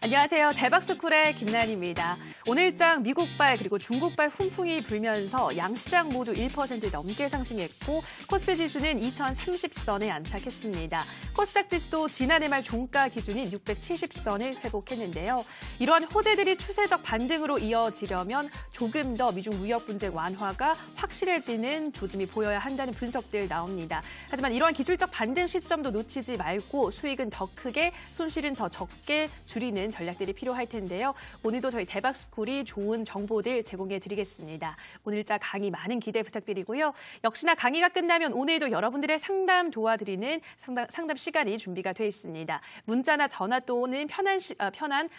안녕하세요. 대박스쿨의 김나연입니다. 오늘장 미국발 그리고 중국발 훈풍이 불면서 양시장 모두 1% 넘게 상승했고 코스피 지수는 2030선에 안착했습니다. 코스닥 지수도 지난해 말 종가 기준인 670선을 회복했는데요. 이러한 호재들이 추세적 반등으로 이어지려면 조금 더 미중 무역 분쟁 완화가 확실해지는 조짐이 보여야 한다는 분석들 나옵니다. 하지만 이러한 기술적 반등 시점도 놓치지 말고 수익은 더 크게, 손실은 더 적게 줄이는 전략들이 필요할 텐데요. 오늘도 저희 대박스쿨이 좋은 정보들 제공해 드리겠습니다. 오늘자 강의 많은 기대 부탁드리고요. 역시나 강의가 끝나면 오늘도 여러분들의 상담 도와드리는 상담 시간이 준비가 돼 있습니다. 문자나 전화 또는 편한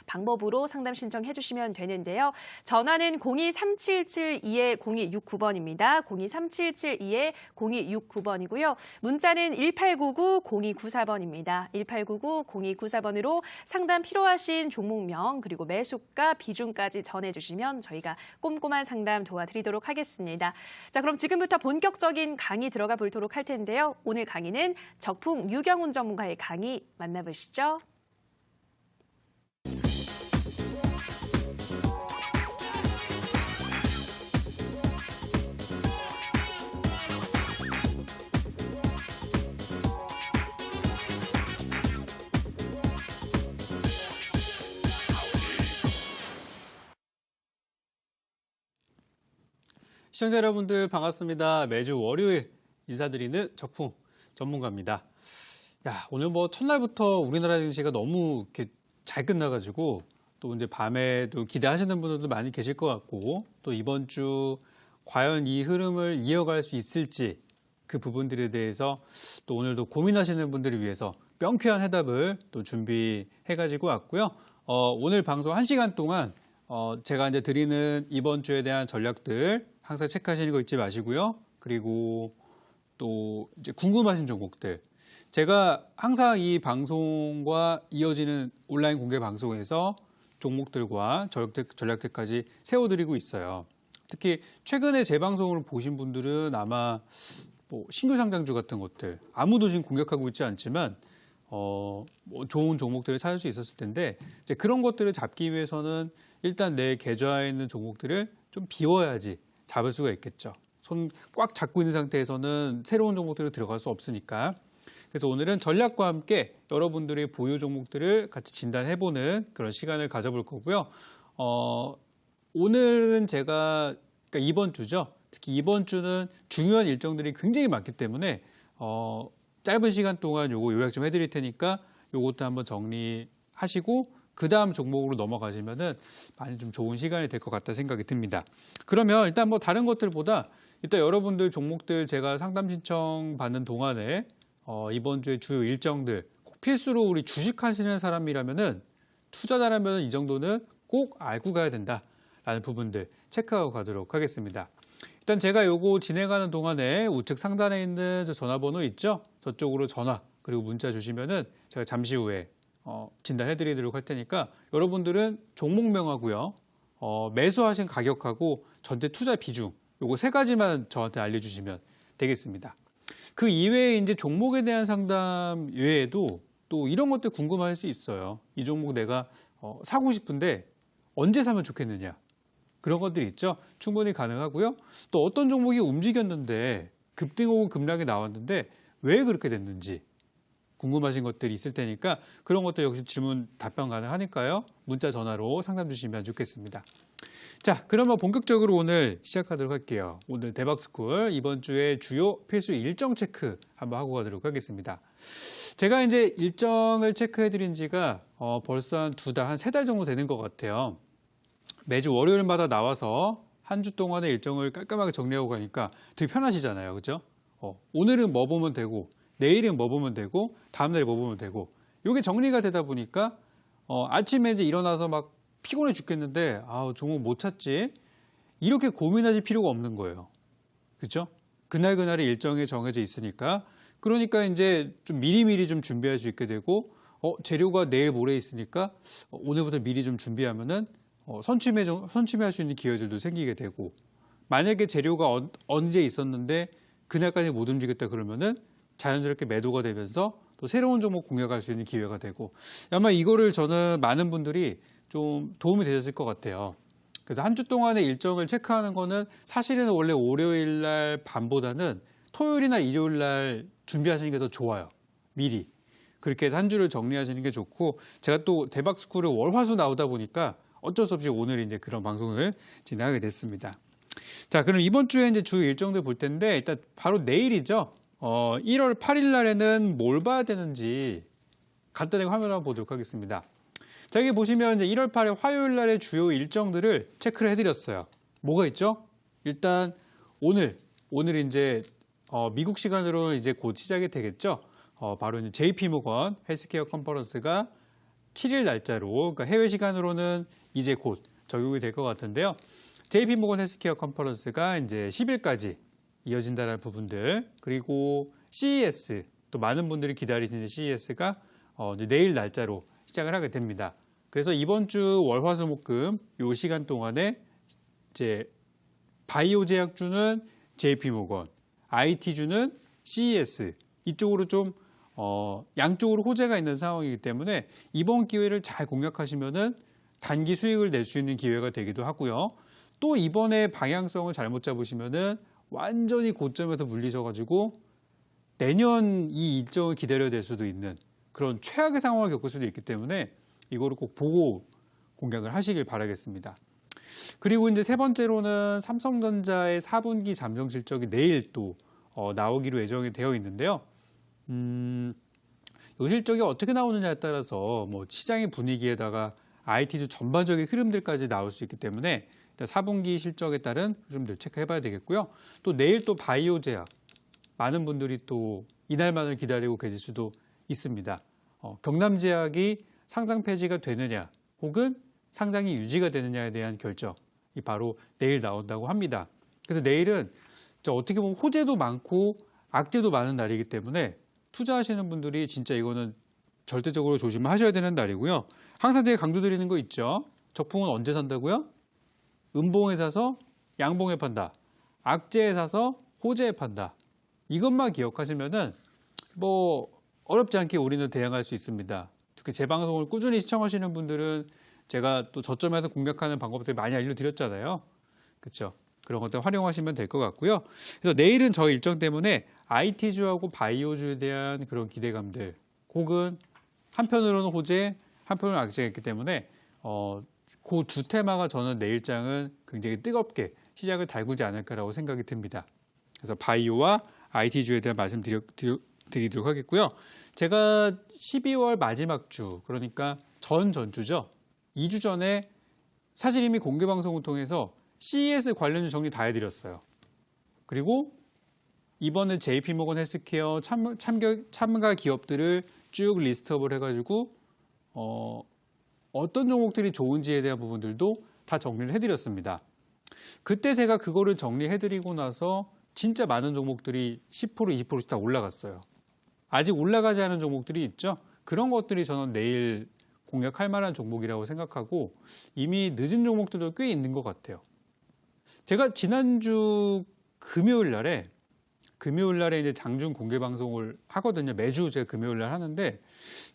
방법으로 상담 신청해 주시면 되는데요. 전화는 023772-0269번입니다. 023772-0269번이고요. 문자는 1899-0294번입니다. 1899-0294번으로 상담 필요하신 종목명 그리고 매수가 비중까지 전해주시면 저희가 꼼꼼한 상담 도와드리도록 하겠습니다. 자, 그럼 지금부터 본격적인 강의 들어가 보도록 할 텐데요. 오늘 강의는 적풍 유경훈 전문가의 강의 만나보시죠. 시청자 여러분들 반갑습니다. 매주 월요일 인사드리는 적풍 전문가입니다. 오늘 첫날부터 우리나라 증시가 너무 이렇게 잘 끝나가지고 또 이제 밤에도 기대하시는 분들도 많이 계실 것 같고 또 이번 주 과연 이 흐름을 이어갈 수 있을지 그 부분들에 대해서 또 오늘도 고민하시는 분들을 위해서 명쾌한 해답을 또 준비해가지고 왔고요. 오늘 방송 1시간 동안 제가 이제 드리는 이번 주에 대한 전략들 항상 체크하시는 거 잊지 마시고요. 그리고 또 이제 궁금하신 종목들. 제가 항상 이 방송과 이어지는 온라인 공개 방송에서 종목들과 전략들까지 세워드리고 있어요. 특히 최근에 제 방송을 보신 분들은 아마 신규 상장주 같은 것들 아무도 지금 공격하고 있지 않지만 좋은 종목들을 찾을 수 있었을 텐데 이제 그런 것들을 잡기 위해서는 일단 내 계좌에 있는 종목들을 좀 비워야지 잡을 수가 있겠죠. 손 꽉 잡고 있는 상태에서는 새로운 종목들을 들어갈 수 없으니까. 그래서 오늘은 전략과 함께 여러분들의 보유 종목들을 같이 진단해보는 그런 시간을 가져볼 거고요. 오늘은 제가 그러니까 이번 주죠. 특히 이번 주는 중요한 일정들이 굉장히 많기 때문에 짧은 시간 동안 요거 요약 좀 해드릴 테니까 요것도 한번 정리하시고 그 다음 종목으로 넘어가시면은 많이 좀 좋은 시간이 될 것 같다 생각이 듭니다. 그러면 일단 다른 것들보다 일단 여러분들 종목들 제가 상담 신청 받는 동안에 이번 주에 주요 일정들 꼭 필수로 우리 주식하시는 사람이라면은 투자자라면 이 정도는 꼭 알고 가야 된다라는 부분들 체크하고 가도록 하겠습니다. 일단 제가 요거 진행하는 동안에 우측 상단에 있는 저 전화번호 있죠? 저쪽으로 전화 그리고 문자 주시면은 제가 잠시 후에 진단해드리도록 할 테니까 여러분들은 종목명하고요, 매수하신 가격하고 전체 투자 비중 요거 3가지만 저한테 알려주시면 되겠습니다. 그 이외에 이제 종목에 대한 상담 외에도 또 이런 것들 궁금할 수 있어요. 이 종목 내가 사고 싶은데 언제 사면 좋겠느냐. 그런 것들이 있죠. 충분히 가능하고요. 또 어떤 종목이 움직였는데 급등 혹은 급락이 나왔는데 왜 그렇게 됐는지 궁금하신 것들이 있을 테니까 그런 것도 역시 질문 답변 가능하니까요. 문자 전화로 상담 주시면 좋겠습니다. 자, 그러면 본격적으로 오늘 시작하도록 할게요. 오늘 대박스쿨 이번 주에 주요 필수 일정 체크 한번 하고 가도록 하겠습니다. 제가 이제 일정을 체크해드린 지가 벌써 한 2달, 한 3달 정도 되는 것 같아요. 매주 월요일마다 나와서 한 주 동안의 일정을 깔끔하게 정리하고 가니까 되게 편하시잖아요. 그죠? 오늘은 뭐 보면 되고 내일은 뭐 보면 되고 다음날 뭐 보면 되고 이게 정리가 되다 보니까 아침에 이제 일어나서 막 피곤해 죽겠는데 종목 못 찾지 이렇게 고민하실 필요가 없는 거예요. 그렇죠? 그날그날의 일정이 정해져 있으니까 그러니까 이제 좀 미리미리 좀 준비할 수 있게 되고 재료가 내일 모레 있으니까 오늘부터 미리 좀 준비하면은 선취매할 수 있는 기회들도 생기게 되고 만약에 재료가 언제 있었는데 그날까지 못 움직였다 그러면은 자연스럽게 매도가 되면서 또 새로운 종목 공략할 수 있는 기회가 되고 아마 이거를 저는 많은 분들이 좀 도움이 되셨을 것 같아요. 그래서 한 주 동안의 일정을 체크하는 거는 사실은 원래 월요일 날 밤보다는 토요일이나 일요일 날 준비하시는 게 더 좋아요. 미리. 그렇게 한 주를 정리하시는 게 좋고 제가 또 대박스쿨을 월화수 나오다 보니까 어쩔 수 없이 오늘 이제 그런 방송을 진행하게 됐습니다. 자, 그럼 이번 주에 이제 주 일정들 볼 텐데 일단 바로 내일이죠. 1월 8일 날에는 뭘 봐야 되는지 간단하게 화면을 한번 보도록 하겠습니다. 자, 여기 보시면 이제 1월 8일 화요일 날의 주요 일정들을 체크를 해드렸어요. 뭐가 있죠? 일단 오늘 이제 미국 시간으로 이제 곧 시작이 되겠죠. 바로 이제 JP모건 헬스케어 컨퍼런스가 7일 날짜로, 그러니까 해외 시간으로는 이제 곧 적용이 될 것 같은데요. JP모건 헬스케어 컨퍼런스가 이제 10일까지 이어진다는 부분들, 그리고 CES, 또 많은 분들이 기다리시는 CES가 이제 내일 날짜로 시작을 하게 됩니다. 그래서 이번 주 월화수목금 요 시간 동안에 이제 바이오 제약주는 JP모건, IT주는 CES 이쪽으로 좀 양쪽으로 호재가 있는 상황이기 때문에 이번 기회를 잘 공략하시면은 단기 수익을 낼 수 있는 기회가 되기도 하고요. 또 이번에 방향성을 잘못 잡으시면은 완전히 고점에서 물리셔가지고 내년 이 일정을 기다려야 될 수도 있는 그런 최악의 상황을 겪을 수도 있기 때문에 이거를 꼭 보고 공략을 하시길 바라겠습니다. 그리고 이제 세 번째로는 삼성전자의 4분기 잠정 실적이 내일 또 나오기로 예정이 되어 있는데요. 이 실적이 어떻게 나오느냐에 따라서 뭐 시장의 분위기에다가 IT주 전반적인 흐름들까지 나올 수 있기 때문에 일단 4분기 실적에 따른 흐름들 체크해봐야 되겠고요. 또 내일 또 바이오 제약 많은 분들이 또 이날만을 기다리고 계실 수도 있습니다. 경남제약이 상장 폐지가 되느냐 혹은 상장이 유지가 되느냐에 대한 결정이 바로 내일 나온다고 합니다. 그래서 내일은 어떻게 보면 호재도 많고 악재도 많은 날이기 때문에 투자하시는 분들이 진짜 이거는 절대적으로 조심하셔야 되는 날이고요. 항상 제가 강조드리는 거 있죠. 적풍은 언제 산다고요? 음봉에 사서 양봉에 판다. 악재에 사서 호재에 판다. 이것만 기억하시면은 뭐 어렵지 않게 우리는 대응할 수 있습니다. 특히 제 방송을 꾸준히 시청하시는 분들은 제가 또 저점에서 공략하는 방법들 많이 알려드렸잖아요. 그렇죠? 그런 것들 활용하시면 될 것 같고요. 그래서 내일은 저 일정 때문에 IT주하고 바이오주에 대한 그런 기대감들 혹은 한편으로는 호재, 한편으로는 악재가 있기 때문에 그 두 테마가 저는 내일장은 굉장히 뜨겁게 시작을 달구지 않을까라고 생각이 듭니다. 그래서 바이오와 IT주에 대한 말씀 드리도록 하겠고요. 제가 12월 마지막 주, 그러니까 전주죠. 2주 전에 사실 이미 공개방송을 통해서 CES 관련주 정리 다 해드렸어요. 그리고 이번에 JP모건 헬스케어 참가 기업들을 쭉 리스트업을 해가지고 어떤 종목들이 좋은지에 대한 부분들도 다 정리를 해드렸습니다. 그때 제가 그거를 정리해드리고 나서 진짜 많은 종목들이 10%, 20%씩 다 올라갔어요. 아직 올라가지 않은 종목들이 있죠. 그런 것들이 저는 내일 공략할 만한 종목이라고 생각하고 이미 늦은 종목들도 꽤 있는 것 같아요. 제가 지난주 금요일 날에 이제 장중 공개 방송을 하거든요. 매주 제가 금요일 날 하는데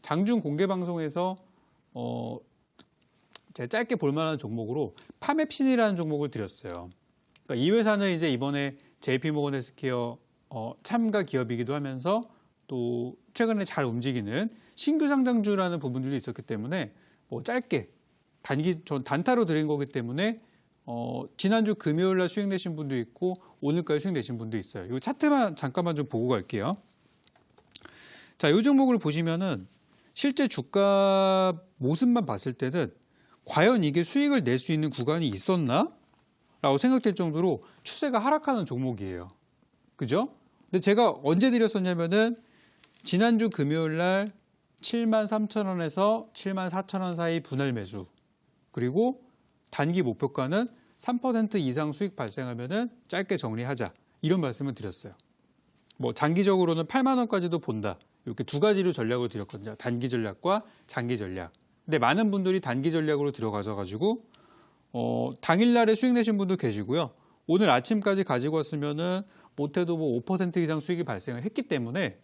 장중 공개 방송에서 제가 짧게 볼 만한 종목으로 파맵신이라는 종목을 드렸어요. 그러니까 이 회사는 이제 이번에 JP모건 헬스케어 참가 기업이기도 하면서 또 최근에 잘 움직이는 신규 상장주라는 부분들이 있었기 때문에 뭐 짧게 단타로 드린 거기 때문에 지난주 금요일 날 수익 내신 분도 있고 오늘까지 수익 내신 분도 있어요. 이 차트만 잠깐만 좀 보고 갈게요. 자, 이 종목을 보시면은 실제 주가 모습만 봤을 때는 과연 이게 수익을 낼 수 있는 구간이 있었나? 라고 생각될 정도로 추세가 하락하는 종목이에요. 그죠? 근데 제가 언제 드렸었냐면은 지난주 금요일 날 73,000원에서 74,000원 사이 분할 매수. 그리고 단기 목표가는 3% 이상 수익 발생하면은 짧게 정리하자. 이런 말씀을 드렸어요. 뭐 장기적으로는 8만 원까지도 본다. 이렇게 두 가지로 전략을 드렸거든요. 단기 전략과 장기 전략. 근데 많은 분들이 단기 전략으로 들어가셔가지고 당일날에 수익 내신 분도 계시고요. 오늘 아침까지 가지고 왔으면은 못해도 뭐 5% 이상 수익이 발생을 했기 때문에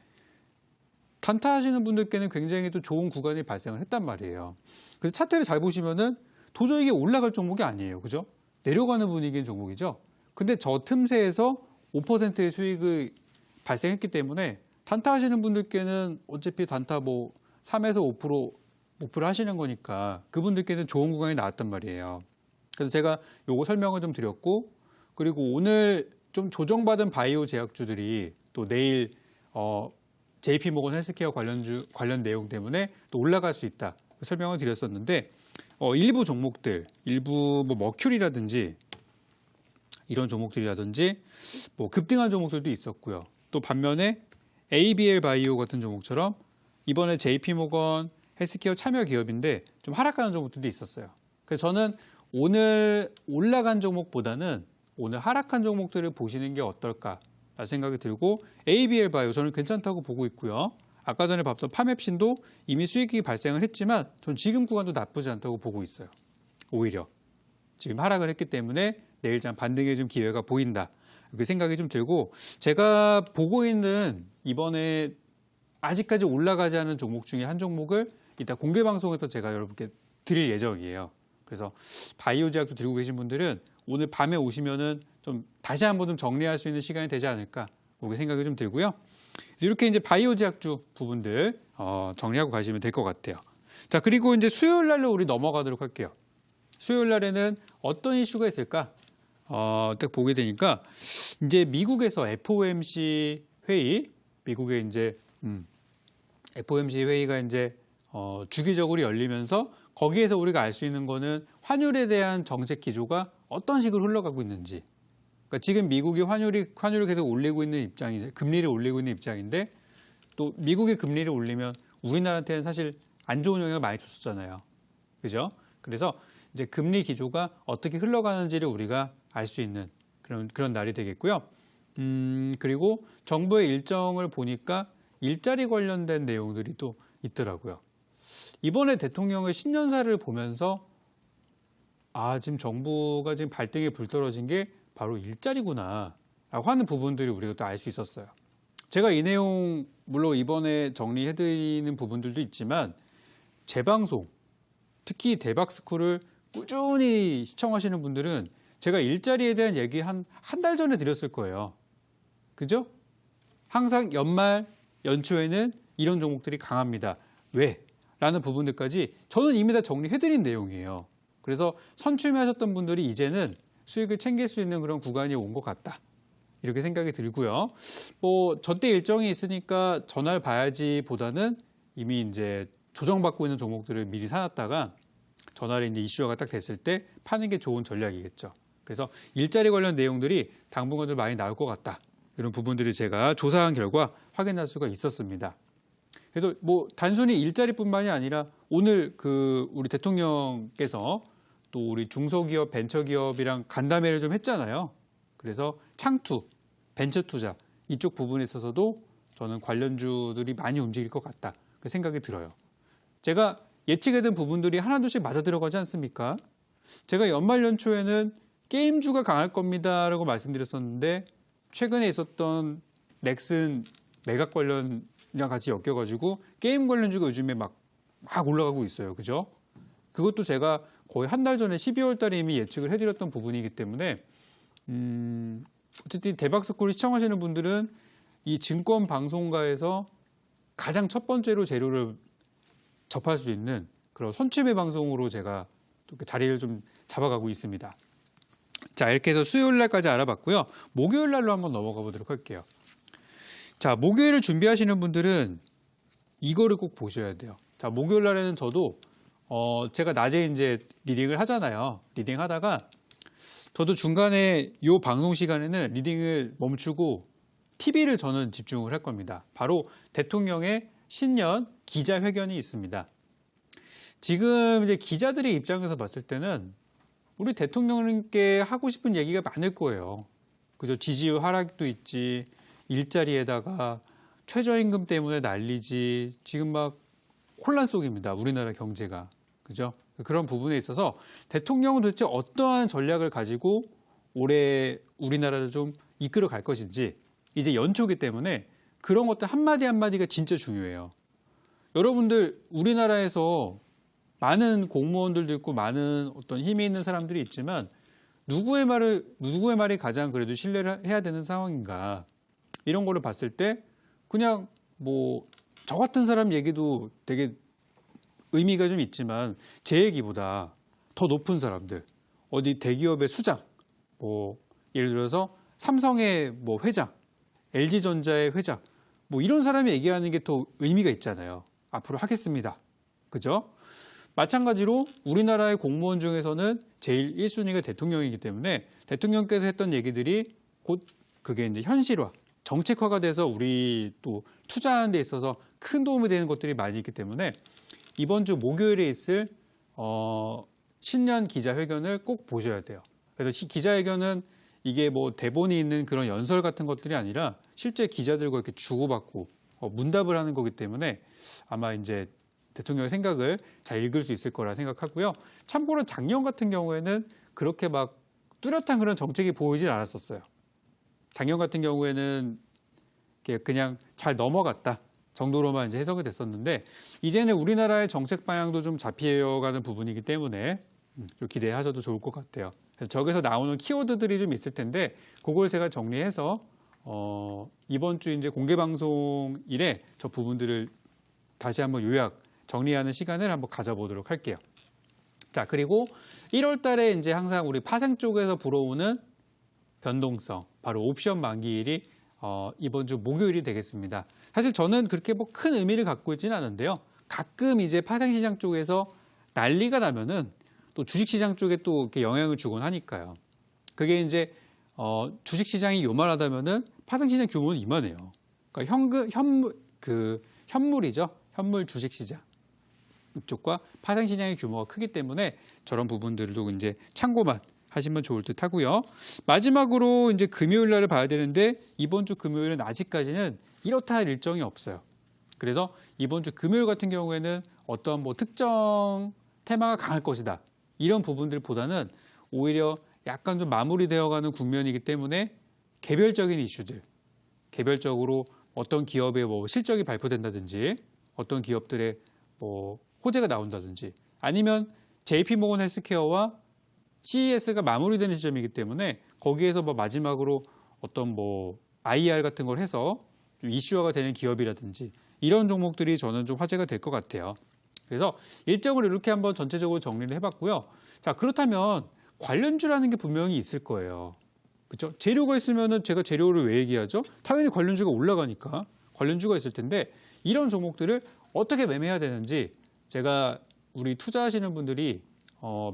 단타 하시는 분들께는 굉장히 또 좋은 구간이 발생을 했단 말이에요. 그래서 차트를 잘 보시면은 도저히 이게 올라갈 종목이 아니에요. 그죠? 내려가는 분위기인 종목이죠. 근데 저 틈새에서 5%의 수익이 발생했기 때문에 단타 하시는 분들께는 어차피 단타 뭐 3에서 5% 목표를 하시는 거니까 그분들께는 좋은 구간이 나왔단 말이에요. 그래서 제가 요거 설명을 좀 드렸고, 그리고 오늘 좀 조정받은 바이오 제약주들이 또 내일 JP모건 헬스케어 관련 내용 때문에 또 올라갈 수 있다 설명을 드렸었는데, 일부 종목들, 일부 뭐 머큐리라든지 이런 종목들이라든지 뭐 급등한 종목들도 있었고요. 또 반면에 ABL 바이오 같은 종목처럼 이번에 JP모건 헬스케어 참여 기업인데 좀 하락하는 종목들도 있었어요. 그래서 저는 오늘 올라간 종목보다는 오늘 하락한 종목들을 보시는 게 어떨까 생각이 들고, ABL 바이오 저는 괜찮다고 보고 있고요. 아까 전에 봤던 파맵신도 이미 수익이 발생을 했지만 전 지금 구간도 나쁘지 않다고 보고 있어요. 오히려 지금 하락을 했기 때문에 내일 장 반등의 좀 기회가 보인다, 이렇게 생각이 좀 들고, 제가 보고 있는 이번에 아직까지 올라가지 않은 종목 중에 한 종목을 이따 공개 방송에서 제가 여러분께 드릴 예정이에요. 그래서 바이오 제약도 들고 계신 분들은 오늘 밤에 오시면은 좀 다시 한번 좀 정리할 수 있는 시간이 되지 않을까, 그렇게 생각이 좀 들고요. 이렇게 이제 바이오 제약주 부분들 정리하고 가시면 될 것 같아요. 자, 그리고 이제 수요일 날로 우리 넘어가도록 할게요. 수요일 날에는 어떤 이슈가 있을까? 딱 보게 되니까 이제 미국에서 FOMC 회의, 미국의 이제 FOMC 회의가 이제 주기적으로 열리면서 거기에서 우리가 알 수 있는 거는 환율에 대한 정책 기조가 어떤 식으로 흘러가고 있는지. 그러니까 지금 미국이 환율을 계속 올리고 있는 입장이죠. 금리를 올리고 있는 입장인데, 또 미국이 금리를 올리면 우리나라한테는 사실 안 좋은 영향을 많이 줬었잖아요. 그죠? 그래서 이제 금리 기조가 어떻게 흘러가는지를 우리가 알 수 있는 그런 날이 되겠고요. 그리고 정부의 일정을 보니까 일자리 관련된 내용들이 또 있더라고요. 이번에 대통령의 신년사를 보면서 지금 정부가 지금 발등에 불 떨어진 게 바로 일자리구나 라고 하는 부분들이 우리가 또 알 수 있었어요. 제가 이 내용 물론 이번에 정리해드리는 부분들도 있지만 재방송, 특히 대박스쿨을 꾸준히 시청하시는 분들은 제가 일자리에 대한 얘기 한 달 전에 드렸을 거예요. 그죠? 항상 연초에는 이런 종목들이 강합니다. 왜? 라는 부분들까지 저는 이미 다 정리해드린 내용이에요. 그래서 선출매하셨던 분들이 이제는 수익을 챙길 수 있는 그런 구간이 온 것 같다, 이렇게 생각이 들고요. 뭐 저때 일정이 있으니까 전날 봐야지 보다는 이미 이제 조정받고 있는 종목들을 미리 사놨다가 전날에 이제 이슈화가 딱 됐을 때 파는 게 좋은 전략이겠죠. 그래서 일자리 관련 내용들이 당분간 좀 많이 나올 것 같다, 이런 부분들을 제가 조사한 결과 확인할 수가 있었습니다. 그래서 뭐 단순히 일자리뿐만이 아니라 오늘 우리 대통령께서 또 우리 중소기업, 벤처기업이랑 간담회를 좀 했잖아요. 그래서 창투, 벤처 투자 이쪽 부분에 있어서도 저는 관련주들이 많이 움직일 것 같다, 그 생각이 들어요. 제가 예측했던 부분들이 하나둘씩 맞아 들어가지 않습니까? 제가 연말 연초에는 게임주가 강할 겁니다라고 말씀드렸었는데 최근에 있었던 넥슨 매각 관련이랑 같이 엮여가지고 게임 관련주가 요즘에 막 올라가고 있어요. 그죠? 그것도 제가 거의 한 달 전에 12월 달에 이미 예측을 해드렸던 부분이기 때문에 어쨌든 대박스쿨을 시청하시는 분들은 이 증권 방송가에서 가장 첫 번째로 재료를 접할 수 있는 그런 선취매 방송으로 제가 또 그 자리를 좀 잡아가고 있습니다. 자, 이렇게 해서 수요일 날까지 알아봤고요. 목요일 날로 한번 넘어가 보도록 할게요. 자, 목요일을 준비하시는 분들은 이거를 꼭 보셔야 돼요. 자, 목요일 날에는 저도 제가 낮에 이제 리딩을 하잖아요. 리딩 하다가 저도 중간에 이 방송 시간에는 리딩을 멈추고 TV를 저는 집중을 할 겁니다. 바로 대통령의 신년 기자회견이 있습니다. 지금 이제 기자들의 입장에서 봤을 때는 우리 대통령님께 하고 싶은 얘기가 많을 거예요. 그죠? 지지율 하락도 있지, 일자리에다가 최저임금 때문에 난리지, 지금 막 혼란 속입니다. 우리나라 경제가. 그죠? 그런 부분에 있어서 대통령은 도대체 어떠한 전략을 가지고 올해 우리나라를 좀 이끌어 갈 것인지, 이제 연초기 때문에 그런 것들 한마디 한마디가 진짜 중요해요. 여러분들 우리나라에서 많은 공무원들도 있고 많은 어떤 힘이 있는 사람들이 있지만 누구의 말이 가장 그래도 신뢰를 해야 되는 상황인가 이런 거를 봤을 때 그냥 뭐 저 같은 사람 얘기도 되게 의미가 좀 있지만 제 얘기보다 더 높은 사람들 어디 대기업의 수장 뭐 예를 들어서 삼성의 뭐 회장 LG전자의 회장 뭐 이런 사람이 얘기하는 게 더 의미가 있잖아요. 앞으로 하겠습니다. 그죠? 마찬가지로 우리나라의 공무원 중에서는 제일 1순위가 대통령이기 때문에 대통령께서 했던 얘기들이 곧 그게 이제 현실화, 정책화가 돼서 우리 또 투자하는 데 있어서 큰 도움이 되는 것들이 많이 있기 때문에 이번 주 목요일에 있을 신년 기자회견을 꼭 보셔야 돼요. 그래서 기자회견은 이게 뭐 대본이 있는 그런 연설 같은 것들이 아니라 실제 기자들과 이렇게 주고받고 문답을 하는 거기 때문에 아마 이제 대통령의 생각을 잘 읽을 수 있을 거라 생각하고요. 참고로 작년 같은 경우에는 그렇게 막 뚜렷한 그런 정책이 보이진 않았었어요. 작년 같은 경우에는 그냥 잘 넘어갔다 정도로만 이제 해석이 됐었는데 이제는 우리나라의 정책 방향도 좀 잡혀가는 부분이기 때문에 좀 기대하셔도 좋을 것 같아요. 그래서 저기서 나오는 키워드들이 좀 있을 텐데 그걸 제가 정리해서 이번 주 이제 공개 방송일에 저 부분들을 다시 한번 요약 정리하는 시간을 한번 가져보도록 할게요. 자, 그리고 1월 달에 이제 항상 우리 파생 쪽에서 불어오는 변동성, 바로 옵션 만기일이 이번 주 목요일이 되겠습니다. 사실 저는 그렇게 뭐 큰 의미를 갖고 있지는 않은데요. 가끔 이제 파생시장 쪽에서 난리가 나면은 또 주식시장 쪽에 또 이렇게 영향을 주곤 하니까요. 그게 이제 주식시장이 요만하다면은 파생시장 규모는 이만해요. 그러니까 현물이죠. 현물 주식시장 이쪽과 파생시장의 규모가 크기 때문에 저런 부분들도 이제 참고만 하시면 좋을 듯 하고요. 마지막으로 이제 금요일 날을 봐야 되는데 이번 주 금요일은 아직까지는 이렇다 할 일정이 없어요. 그래서 이번 주 금요일 같은 경우에는 어떤 뭐 특정 테마가 강할 것이다. 이런 부분들보다는 오히려 약간 좀 마무리되어가는 국면이기 때문에 개별적인 이슈들, 개별적으로 어떤 기업의 뭐 실적이 발표된다든지 어떤 기업들의 뭐 호재가 나온다든지 아니면 JP모건 헬스케어와 CES가 마무리되는 시점이기 때문에 거기에서 뭐 마지막으로 어떤 뭐 IR 같은 걸 해서 좀 이슈화가 되는 기업이라든지 이런 종목들이 저는 좀 화제가 될 것 같아요. 그래서 일정을 이렇게 한번 전체적으로 정리를 해봤고요. 자, 그렇다면 관련주라는 게 분명히 있을 거예요. 그렇죠? 재료가 있으면은 제가 재료를 왜 얘기하죠? 당연히 관련주가 올라가니까 관련주가 있을 텐데 이런 종목들을 어떻게 매매해야 되는지 제가 우리 투자하시는 분들이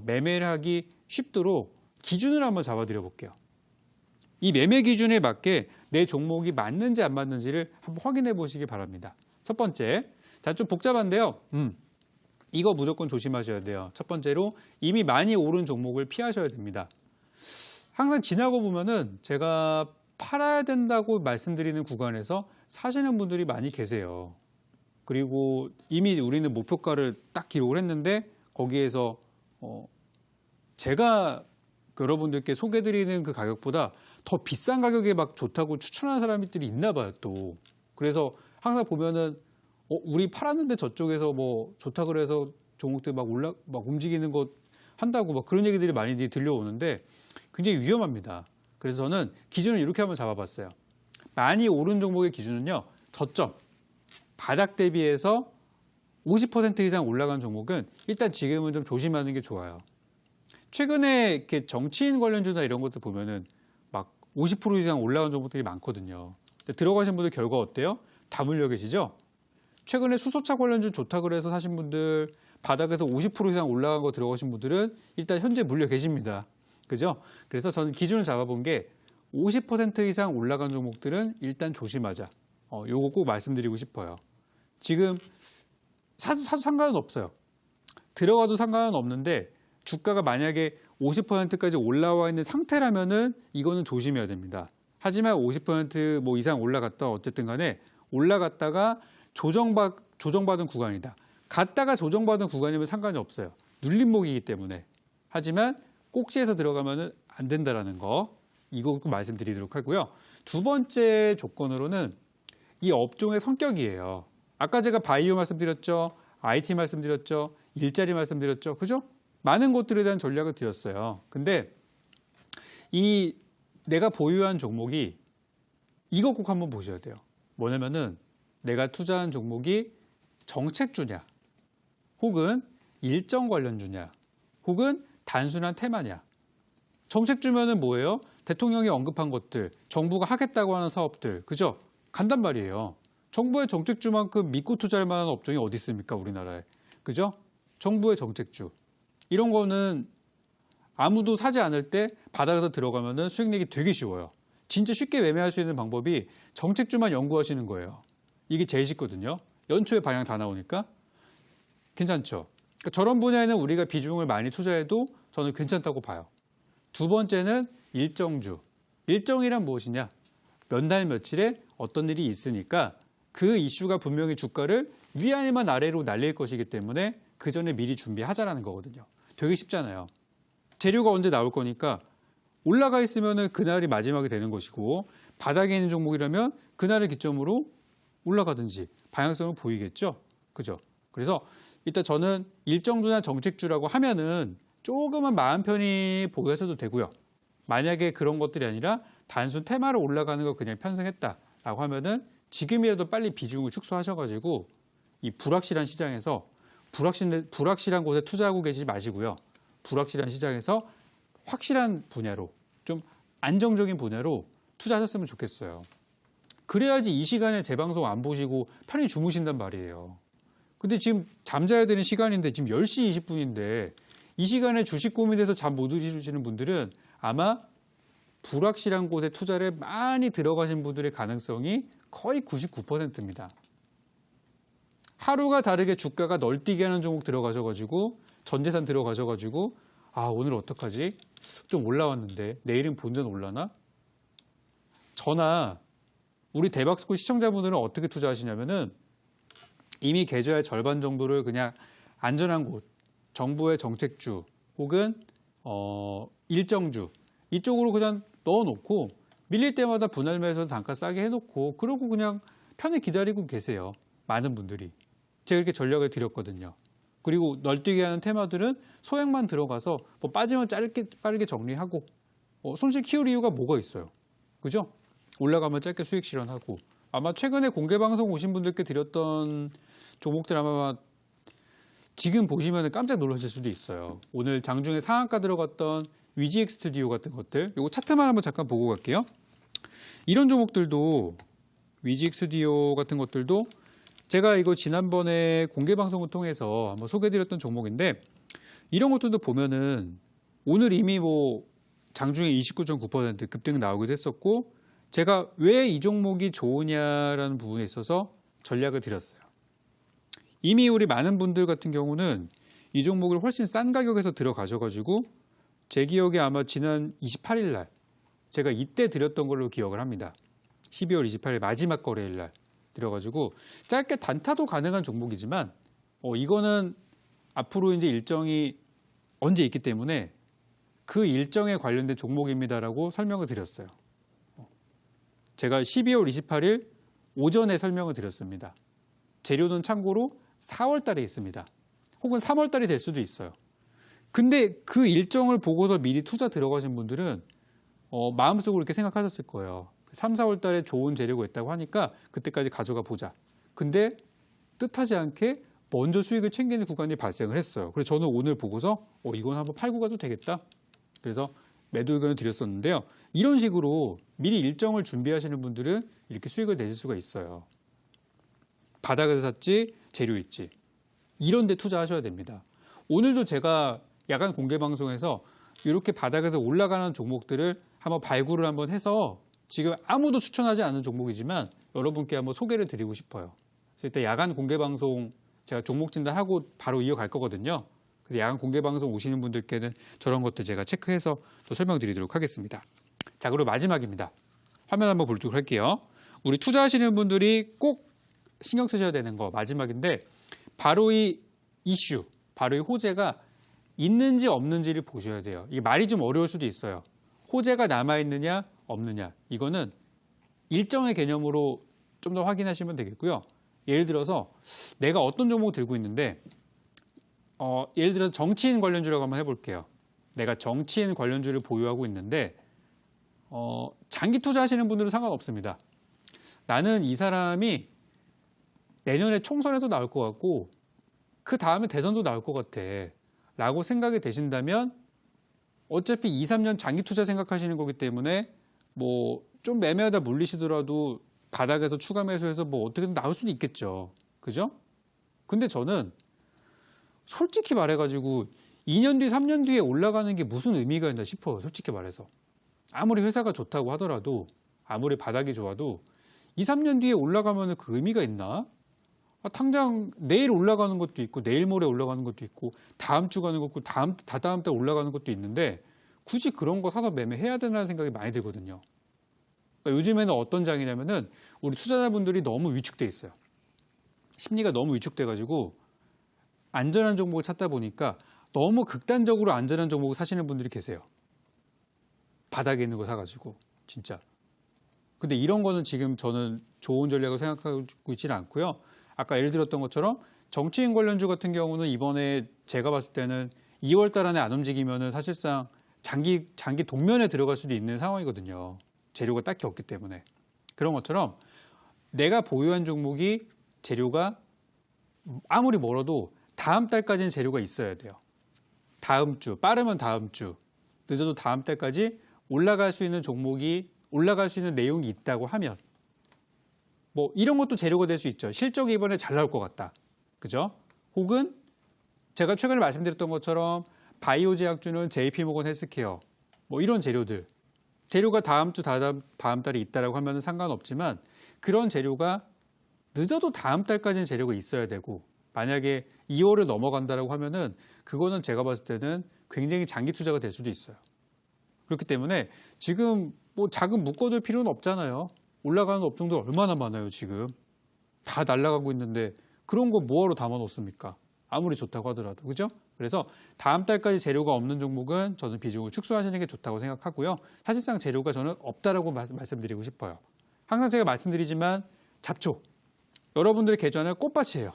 매매를 하기 쉽도록 기준을 한번 잡아드려 볼게요. 이 매매 기준에 맞게 내 종목이 맞는지 안 맞는지를 한번 확인해 보시기 바랍니다. 첫 번째, 자, 좀 복잡한데요. 이거 무조건 조심하셔야 돼요. 첫 번째로 이미 많이 오른 종목을 피하셔야 됩니다. 항상 지나고 보면은 제가 팔아야 된다고 말씀드리는 구간에서 사시는 분들이 많이 계세요. 그리고 이미 우리는 목표가를 딱 기록을 했는데 거기에서 제가 여러분들께 소개드리는 그 가격보다 더 비싼 가격에 막 좋다고 추천하는 사람들이 있나 봐요, 또. 그래서 항상 보면은 우리 팔았는데 저쪽에서 뭐 좋다 그래서 종목들 막 움직이는 거 한다고 막 그런 얘기들이 많이 들려오는데 굉장히 위험합니다. 그래서 저는 기준을 이렇게 한번 잡아봤어요. 많이 오른 종목의 기준은요, 저점, 바닥 대비해서 50% 이상 올라간 종목은 일단 지금은 좀 조심하는 게 좋아요. 최근에 이렇게 정치인 관련주나 이런 것들 보면은 막 50% 이상 올라간 종목들이 많거든요. 들어가신 분들 결과 어때요? 다 물려 계시죠? 최근에 수소차 관련주 좋다 그래서 사신 분들, 바닥에서 50% 이상 올라간 거 들어가신 분들은 일단 현재 물려 계십니다. 그죠? 그래서 저는 기준을 잡아본 게 50% 이상 올라간 종목들은 일단 조심하자. 요거 꼭 말씀드리고 싶어요. 지금 사도 상관은 없어요. 들어가도 상관은 없는데 주가가 만약에 50%까지 올라와 있는 상태라면은 이거는 조심해야 됩니다. 하지만 50% 이상 올라갔다 어쨌든 간에 올라갔다가 조정받은 구간이다. 갔다가 조정받은 구간이면 상관이 없어요. 눌림목이기 때문에. 하지만 꼭지에서 들어가면은 안 된다라는 거 이거 꼭 말씀드리도록 하고요. 두 번째 조건으로는 이 업종의 성격이에요. 아까 제가 바이오 말씀드렸죠. IT 말씀드렸죠. 일자리 말씀드렸죠. 그죠? 많은 것들에 대한 전략을 드렸어요. 근데 이 내가 보유한 종목이 이거 꼭 한번 보셔야 돼요. 뭐냐면은 내가 투자한 종목이 정책주냐, 혹은 일정 관련주냐, 혹은 단순한 테마냐. 정책주면은 뭐예요? 대통령이 언급한 것들, 정부가 하겠다고 하는 사업들, 그죠? 간단 말이에요. 정부의 정책주만큼 믿고 투자할 만한 업종이 어디 있습니까, 우리나라에? 그죠? 정부의 정책주. 이런 거는 아무도 사지 않을 때 바닥에서 들어가면은 수익 내기 되게 쉬워요. 진짜 쉽게 매매할 수 있는 방법이 정책주만 연구하시는 거예요. 이게 제일 쉽거든요. 연초에 방향 다 나오니까. 괜찮죠? 그러니까 저런 분야에는 우리가 비중을 많이 투자해도 저는 괜찮다고 봐요. 두 번째는 일정주. 일정이란 무엇이냐? 몇 날 며칠에 어떤 일이 있으니까 그 이슈가 분명히 주가를 위아래만 아래로 날릴 것이기 때문에 그 전에 미리 준비하자라는 거거든요. 되게 쉽잖아요. 재료가 언제 나올 거니까 올라가 있으면 그날이 마지막이 되는 것이고, 바닥에 있는 종목이라면 그날을 기점으로 올라가든지 방향성을 보이겠죠. 그죠? 그래서 일단 저는 일정주나 정책주라고 하면은 조금은 마음 편히 보유하셔도 되고요. 만약에 그런 것들이 아니라 단순 테마로 올라가는 거 그냥 편성했다라고 하면은 지금이라도 빨리 비중을 축소하셔가지고 이 불확실한 시장에서 불확실한 곳에 투자하고 계시지 마시고요. 불확실한 시장에서 확실한 분야로, 좀 안정적인 분야로 투자하셨으면 좋겠어요. 그래야지 이 시간에 제 방송 안 보시고 편히 주무신단 말이에요. 근데 지금 잠자야 되는 시간인데 지금 10시 20분인데 이 시간에 주식 고민해서 잠 못 이루시는 분들은 아마 불확실한 곳에 투자를 많이 들어가신 분들의 가능성이 거의 99%입니다. 하루가 다르게 주가가 널뛰게 하는 종목 들어가셔가지고 전재산 들어가셔가지고 아 오늘 어떡하지? 좀 올라왔는데 내일은 본전 올라나? 저나 우리 대박스쿨 시청자분들은 어떻게 투자하시냐면은 이미 계좌의 절반 정도를 그냥 안전한 곳, 정부의 정책주 혹은 일정주 이쪽으로 그냥 넣어놓고 밀릴 때마다 분할매에서 단가 싸게 해놓고 그러고 그냥 편히 기다리고 계세요. 많은 분들이. 제가 이렇게 전략을 드렸거든요. 그리고 널뛰게 하는 테마들은 소액만 들어가서 뭐 빠지면 빠르게 정리하고 손실 키울 이유가 뭐가 있어요. 그죠? 올라가면 짧게 수익 실현하고 아마 최근에 공개방송 오신 분들께 드렸던 종목들 아마 지금 보시면 깜짝 놀라실 수도 있어요. 오늘 장중에 상한가 들어갔던 위지엑 스튜디오 같은 것들, 이거 차트만 한번 잠깐 보고 갈게요. 이런 종목들도 위지엑 스튜디오 같은 것들도 제가 이거 지난번에 공개방송을 통해서 한번 소개해드렸던 종목인데 이런 것들도 보면은 오늘 이미 뭐 장중에 29.9% 급등 나오기도 했었고 제가 왜 이 종목이 좋으냐라는 부분에 있어서 전략을 드렸어요. 이미 우리 많은 분들 같은 경우는 이 종목을 훨씬 싼 가격에서 들어가셔가지고 제 기억에 아마 지난 28일 날 제가 이때 드렸던 걸로 기억을 합니다. 12월 28일 마지막 거래일 날 들어가지고 짧게 단타도 가능한 종목이지만 이거는 앞으로 이제 일정이 언제 있기 때문에 그 일정에 관련된 종목입니다라고 설명을 드렸어요. 제가 12월 28일 오전에 설명을 드렸습니다. 재료는 참고로 4월 달에 있습니다. 혹은 3월 달이 될 수도 있어요. 근데 그 일정을 보고서 미리 투자 들어가신 분들은 마음속으로 이렇게 생각하셨을 거예요. 3, 4월 달에 좋은 재료가 있다고 하니까 그때까지 가져가 보자. 근데 뜻하지 않게 먼저 수익을 챙기는 구간이 발생을 했어요. 그래서 저는 오늘 보고서 이건 한번 팔고 가도 되겠다. 그래서 매도 의견을 드렸었는데요. 이런 식으로 미리 일정을 준비하시는 분들은 이렇게 수익을 내실 수가 있어요. 바닥에서 샀지 재료 있지. 이런 데 투자하셔야 됩니다. 오늘도 제가 야간 공개 방송에서 이렇게 바닥에서 올라가는 종목들을 한번 발굴을 한번 해서 지금 아무도 추천하지 않은 종목이지만 여러분께 한번 소개를 드리고 싶어요. 그래서 이때 야간 공개 방송 제가 종목 진단하고 바로 이어갈 거거든요. 그래서 야간 공개 방송 오시는 분들께는 저런 것도 제가 체크해서 또 설명드리도록 하겠습니다. 자, 그리고 마지막입니다. 화면 한번 보도록 할게요. 우리 투자하시는 분들이 꼭 신경 쓰셔야 되는 거 마지막인데 바로 이 이슈, 바로 이 호재가 있는지 없는지를 보셔야 돼요. 이게 말이 좀 어려울 수도 있어요. 호재가 남아있느냐 없느냐 이거는 일정의 개념으로 좀 더 확인하시면 되겠고요. 예를 들어서 내가 어떤 종목 들고 있는데 예를 들어 정치인 관련주라고 한번 해볼게요. 내가 정치인 관련주를 보유하고 있는데 장기 투자하시는 분들은 상관없습니다. 나는 이 사람이 내년에 총선에도 나올 것 같고 그 다음에 대선도 나올 것 같아 라고 생각이 되신다면 어차피 2, 3년 장기 투자 생각하시는 거기 때문에 뭐 좀 매매하다 물리시더라도 바닥에서 추가 매수해서 뭐 어떻게든 나올 수는 있겠죠. 그죠? 근데 저는 솔직히 말해가지고 2년 뒤, 3년 뒤에 올라가는 게 무슨 의미가 있나 싶어요. 솔직히 말해서. 아무리 회사가 좋다고 하더라도 아무리 바닥이 좋아도 2, 3년 뒤에 올라가면 그 의미가 있나? 당장 내일 올라가는 것도 있고 내일 모레 올라가는 것도 있고 다음 주 가는 것도 다다음 달 올라가는 것도 있는데 굳이 그런 거 사서 매매해야 되나 생각이 많이 들거든요. 그러니까 요즘에는 어떤 장이냐면은 우리 투자자분들이 너무 위축돼 있어요. 심리가 너무 위축돼가지고 안전한 종목을 찾다 보니까 너무 극단적으로 안전한 종목을 사시는 분들이 계세요. 바닥에 있는 거 사가지고 진짜. 근데 이런 거는 지금 저는 좋은 전략을 생각하고 있지는 않고요. 아까 예를 들었던 것처럼 정치인 관련주 같은 경우는 이번에 제가 봤을 때는 2월 달 안에 안 움직이면은 사실상 장기 동면에 들어갈 수도 있는 상황이거든요. 재료가 딱히 없기 때문에. 그런 것처럼 내가 보유한 종목이 재료가 아무리 멀어도 다음 달까지는 재료가 있어야 돼요. 다음 주, 빠르면 다음 주, 늦어도 다음 달까지 올라갈 수 있는 종목이, 올라갈 수 있는 내용이 있다고 하면 뭐 이런 것도 재료가 될 수 있죠. 실적이 이번에 잘 나올 것 같다. 그죠? 혹은 제가 최근에 말씀드렸던 것처럼 바이오 제약주는 JP모건 헬스케어 뭐 이런 재료가 다음 주, 다음 달에 있다라고 하면 상관없지만 그런 재료가 늦어도 다음 달까지는 재료가 있어야 되고 만약에 2월을 넘어간다라고 하면은 그거는 제가 봤을 때는 굉장히 장기 투자가 될 수도 있어요. 그렇기 때문에 지금 뭐 자금 묶어둘 필요는 없잖아요. 올라가는 업종들 얼마나 많아요, 지금. 다 날아가고 있는데 그런 거 뭐하러 담아놓습니까? 아무리 좋다고 하더라도. 그죠? 그래서 다음 달까지 재료가 없는 종목은 저는 비중을 축소하시는 게 좋다고 생각하고요. 사실상 재료가 저는 없다라고 말씀드리고 싶어요. 항상 제가 말씀드리지만 잡초. 여러분들의 계좌는 꽃밭이에요.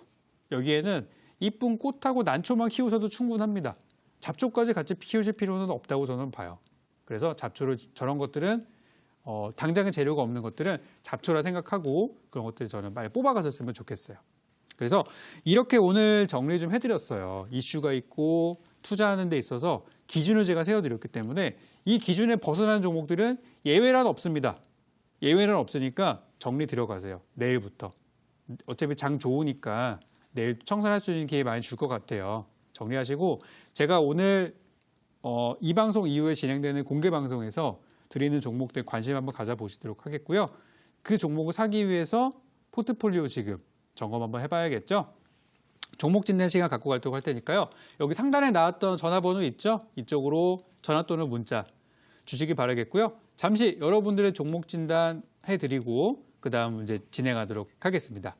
여기에는 이쁜 꽃하고 난초만 키우셔도 충분합니다. 잡초까지 같이 키우실 필요는 없다고 저는 봐요. 그래서 잡초를 저런 것들은 당장의 재료가 없는 것들은 잡초라 생각하고 그런 것들 저는 빨리 뽑아가셨으면 좋겠어요. 그래서 이렇게 오늘 정리 좀 해드렸어요. 이슈가 있고 투자하는 데 있어서 기준을 제가 세워드렸기 때문에 이 기준에 벗어나는 종목들은 예외란 없습니다. 예외는 없으니까 정리 들어가세요. 내일부터. 어차피 장 좋으니까 내일 청산할 수 있는 기회 많이 줄 것 같아요. 정리하시고 제가 오늘 이 방송 이후에 진행되는 공개 방송에서 드리는 종목들 관심 한번 가져보시도록 하겠고요. 그 종목을 사기 위해서 포트폴리오 지금 점검 한번 해봐야겠죠. 종목 진단 시간 갖고 가도록 할 테니까요. 여기 상단에 나왔던 전화번호 있죠? 이쪽으로 전화 또는 문자 주시기 바라겠고요. 잠시 여러분들의 종목 진단 해드리고 그 다음 이제 진행하도록 하겠습니다.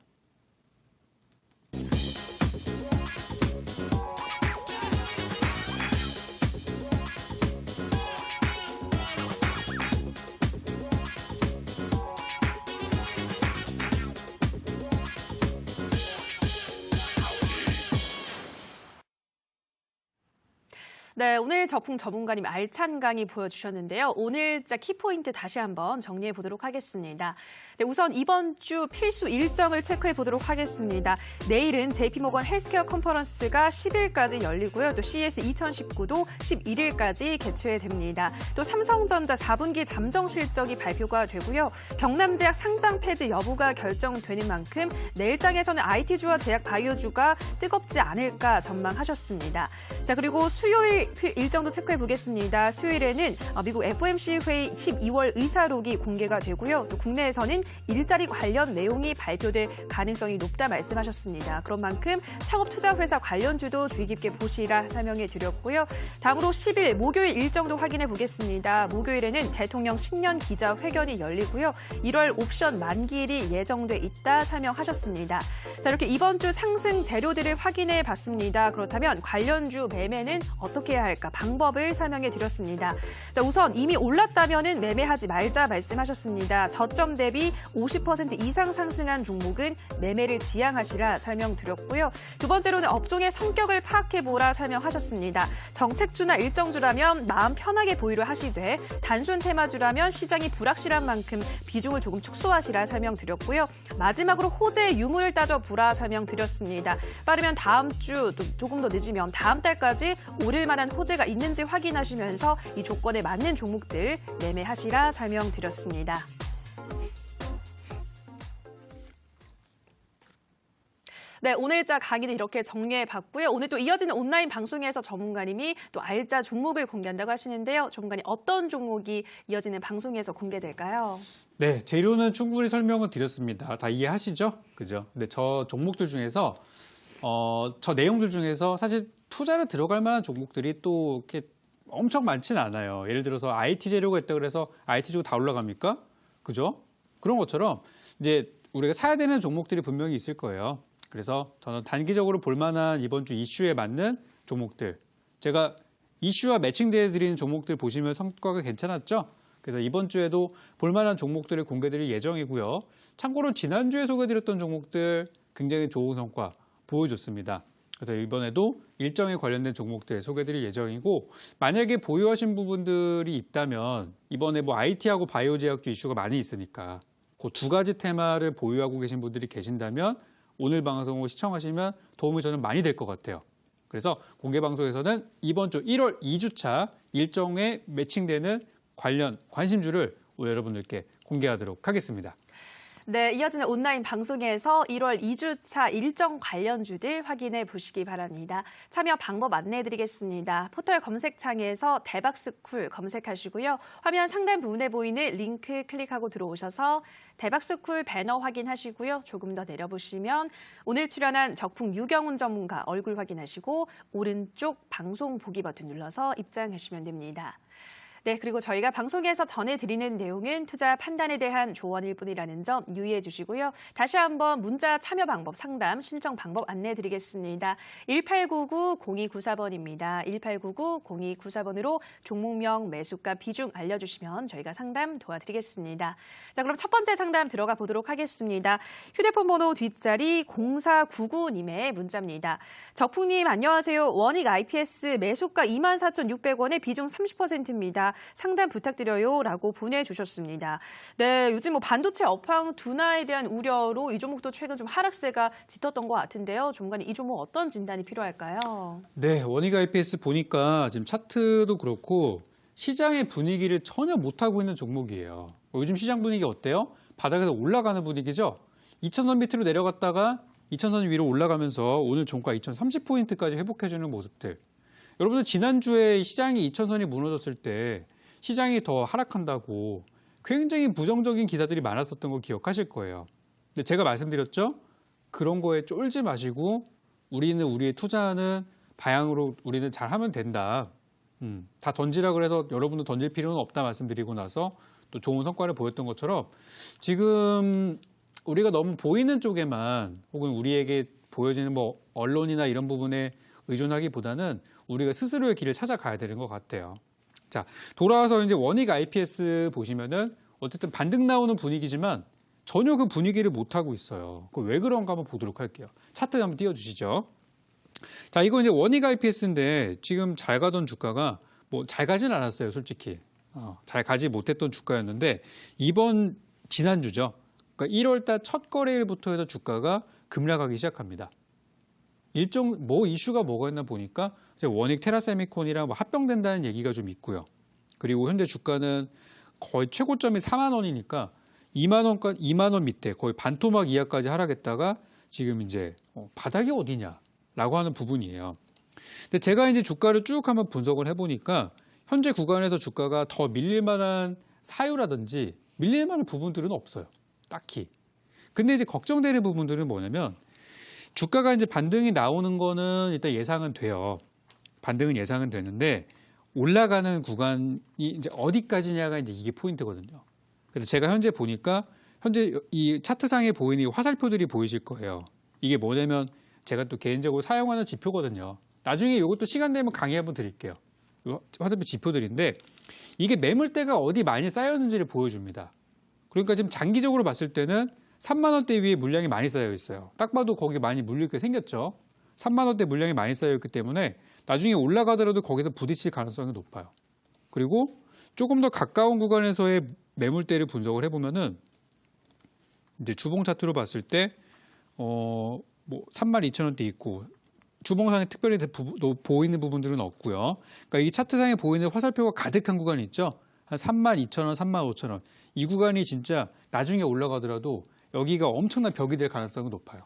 네, 오늘 저풍 전문가님 알찬 강의 보여주셨는데요. 오늘자 키포인트 다시 한번 정리해 보도록 하겠습니다. 네, 우선 이번 주 필수 일정을 체크해 보도록 하겠습니다. 내일은 JP모건 헬스케어 컨퍼런스가 10일까지 열리고요. 또 CES 2019도 11일까지 개최됩니다. 또 삼성전자 4분기 잠정 실적이 발표가 되고요. 경남제약 상장 폐지 여부가 결정되는 만큼 내일장에서는 IT주와 제약 바이오주가 뜨겁지 않을까 전망하셨습니다. 자, 그리고 수요일 일정도 체크해 보겠습니다. 수요일에는 미국 FOMC 회의 12월 의사록이 공개가 되고요. 또 국내에서는 일자리 관련 내용이 발표될 가능성이 높다 말씀하셨습니다. 그런 만큼 창업투자회사 관련주도 주의 깊게 보시라 설명해 드렸고요. 다음으로 10일 목요일 일정도 확인해 보겠습니다. 목요일에는 대통령 신년 기자회견이 열리고요. 1월 옵션 만기일이 예정돼 있다 설명하셨습니다. 자, 이렇게 이번 주 상승 재료들을 확인해 봤습니다. 그렇다면 관련주 매매는 어떻게 어떻게 해야 할까 방법을 설명해 드렸습니다. 자, 우선 이미 올랐다면은 매매하지 말자 말씀하셨습니다. 저점 대비 50% 이상 상승한 종목은 매매를 지양하시라 설명드렸고요. 두 번째로는 업종의 성격을 파악해보라 설명하셨습니다. 정책주나 일정주라면 마음 편하게 보유를 하시되 단순 테마주라면 시장이 불확실한 만큼 비중을 조금 축소하시라 설명드렸고요. 마지막으로 호재 유무를 따져보라 설명드렸습니다. 빠르면 다음 주, 또 조금 더 늦으면 다음 달까지 오를 만한 호재가 있는지 확인하시면서 이 조건에 맞는 종목들 매매하시라 설명드렸습니다. 네, 오늘자 강의는 이렇게 정리해봤고요. 오늘 또 이어지는 온라인 방송에서 전문가님이 또 알짜 종목을 공개한다고 하시는데요. 전문가님, 어떤 종목이 이어지는 방송에서 공개될까요? 네, 재료는 충분히 설명을 드렸습니다. 다 이해하시죠? 그죠? 근데 저 종목들 중에서 저 내용들 중에서 사실 투자를 들어갈 만한 종목들이 또 이렇게 엄청 많지는 않아요. 예를 들어서 IT 재료가 있다 그래서 IT 재료 다 올라갑니까? 그죠? 그런 것처럼 이제 우리가 사야 되는 종목들이 분명히 있을 거예요. 그래서 저는 단기적으로 볼 만한 이번 주 이슈에 맞는 종목들. 제가 이슈와 매칭되어 드리는 종목들 보시면 성과가 괜찮았죠? 그래서 이번 주에도 볼 만한 종목들을 공개드릴 예정이고요. 참고로 지난주에 소개드렸던 종목들 굉장히 좋은 성과 보여줬습니다. 그래서 이번에도 일정에 관련된 종목들 소개드릴 예정이고, 만약에 보유하신 부분들이 있다면 이번에 뭐 IT하고 바이오 제약주 이슈가 많이 있으니까 그 두 가지 테마를 보유하고 계신 분들이 계신다면 오늘 방송을 시청하시면 도움이 저는 많이 될 것 같아요. 그래서 공개 방송에서는 이번 주 1월 2주차 일정에 매칭되는 관련 관심주를 오늘 여러분들께 공개하도록 하겠습니다. 네, 이어지는 온라인 방송에서 1월 2주차 일정 관련주들 확인해 보시기 바랍니다. 참여 방법 안내해 드리겠습니다. 포털 검색창에서 대박스쿨 검색하시고요. 화면 상단 부분에 보이는 링크 클릭하고 들어오셔서 대박스쿨 배너 확인하시고요. 조금 더 내려보시면 오늘 출연한 적풍 유경훈 전문가 얼굴 확인하시고 오른쪽 방송 보기 버튼 눌러서 입장하시면 됩니다. 네, 그리고 저희가 방송에서 전해드리는 내용은 투자 판단에 대한 조언일 뿐이라는 점 유의해 주시고요. 다시 한번 문자 참여 방법, 상담, 신청 방법 안내해 드리겠습니다. 1899-0294번입니다. 1899-0294번으로 종목명, 매수가, 비중 알려주시면 저희가 상담 도와드리겠습니다. 자, 그럼 첫 번째 상담 들어가 보도록 하겠습니다. 휴대폰 번호 뒷자리 0499님의 문자입니다. 적풍님 안녕하세요. 원익 IPS 매수가 24,600원에 비중 30%입니다. 상담 부탁드려요 라고 보내주셨습니다. 네, 요즘 뭐 반도체 업황 둔화에 대한 우려로 이 종목도 최근 좀 하락세가 짙었던 것 같은데요. 전문가님, 이 종목 어떤 진단이 필요할까요? 네, 원익 IPS 보니까 지금 차트도 그렇고 시장의 분위기를 전혀 못하고 있는 종목이에요. 요즘 시장 분위기 어때요? 바닥에서 올라가는 분위기죠? 2,000원 밑으로 내려갔다가 2,000원 위로 올라가면서 오늘 종가 2,030포인트까지 회복해주는 모습들. 여러분들 지난주에 시장이 2,000원이 무너졌을 때 시장이 더 하락한다고 굉장히 부정적인 기사들이 많았었던 거 기억하실 거예요. 근데 제가 말씀드렸죠? 그런 거에 쫄지 마시고 우리는 우리의 투자는 방향으로 우리는 잘하면 된다. 다 던지라 그래서 여러분도 던질 필요는 없다 말씀드리고 나서 또 좋은 성과를 보였던 것처럼 지금 우리가 너무 보이는 쪽에만 혹은 우리에게 보여지는 뭐 언론이나 이런 부분에 의존하기보다는 우리가 스스로의 길을 찾아가야 되는 것 같아요. 자, 돌아와서 이제 원익 IPS 보시면은 어쨌든 반등 나오는 분위기지만 전혀 그 분위기를 못하고 있어요. 그 왜 그런가 한번 보도록 할게요. 차트 한번 띄워주시죠. 자, 이거 이제 원익 IPS인데 지금 잘 가던 주가가 뭐 잘 가진 않았어요, 솔직히. 잘 가지 못했던 주가였는데 이번 지난주죠. 그러니까 1월달 첫 거래일부터 해서 주가가 급락하기 시작합니다. 일정 뭐 이슈가 뭐가 있나 보니까 이제 원익 테라세미콘이랑 뭐 합병된다는 얘기가 좀 있고요. 그리고 현재 주가는 거의 최고점이 4만 원이니까 2만 원 밑에 거의 반토막 이하까지 하락했다가 지금 이제 바닥이 어디냐라고 하는 부분이에요. 근데 제가 이제 주가를 쭉 한번 분석을 해보니까 현재 구간에서 주가가 더 밀릴 만한 사유라든지 밀릴 만한 부분들은 없어요. 딱히. 근데 이제 걱정되는 부분들은 뭐냐면 주가가 이제 반등이 나오는 거는 일단 예상은 돼요. 반등은 예상은 되는데 올라가는 구간이 이제 어디까지냐가 이제 이게 포인트거든요. 그래서 제가 현재 보니까 현재 이 차트상에 보이는 이 화살표들이 보이실 거예요. 이게 뭐냐면 제가 또 개인적으로 사용하는 지표거든요. 나중에 이것도 시간 되면 강의 한번 드릴게요. 화살표 지표들인데 이게 매물대가 어디 많이 쌓였는지를 보여줍니다. 그러니까 지금 장기적으로 봤을 때는 3만 원대 위에 물량이 많이 쌓여 있어요. 딱 봐도 거기 많이 물릴 게 생겼죠. 3만 원대 물량이 많이 쌓여 있기 때문에 나중에 올라가더라도 거기서 부딪힐 가능성이 높아요. 그리고 조금 더 가까운 구간에서의 매물대를 분석을 해보면은 이제 주봉 차트로 봤을 때 뭐 32,000원대 있고 주봉상에 특별히 보이는 부분들은 없고요. 그러니까 이 차트상에 보이는 화살표가 가득한 구간이 있죠. 한 32,000원, 35,000원. 이 구간이 진짜 나중에 올라가더라도 여기가 엄청난 벽이 될 가능성이 높아요.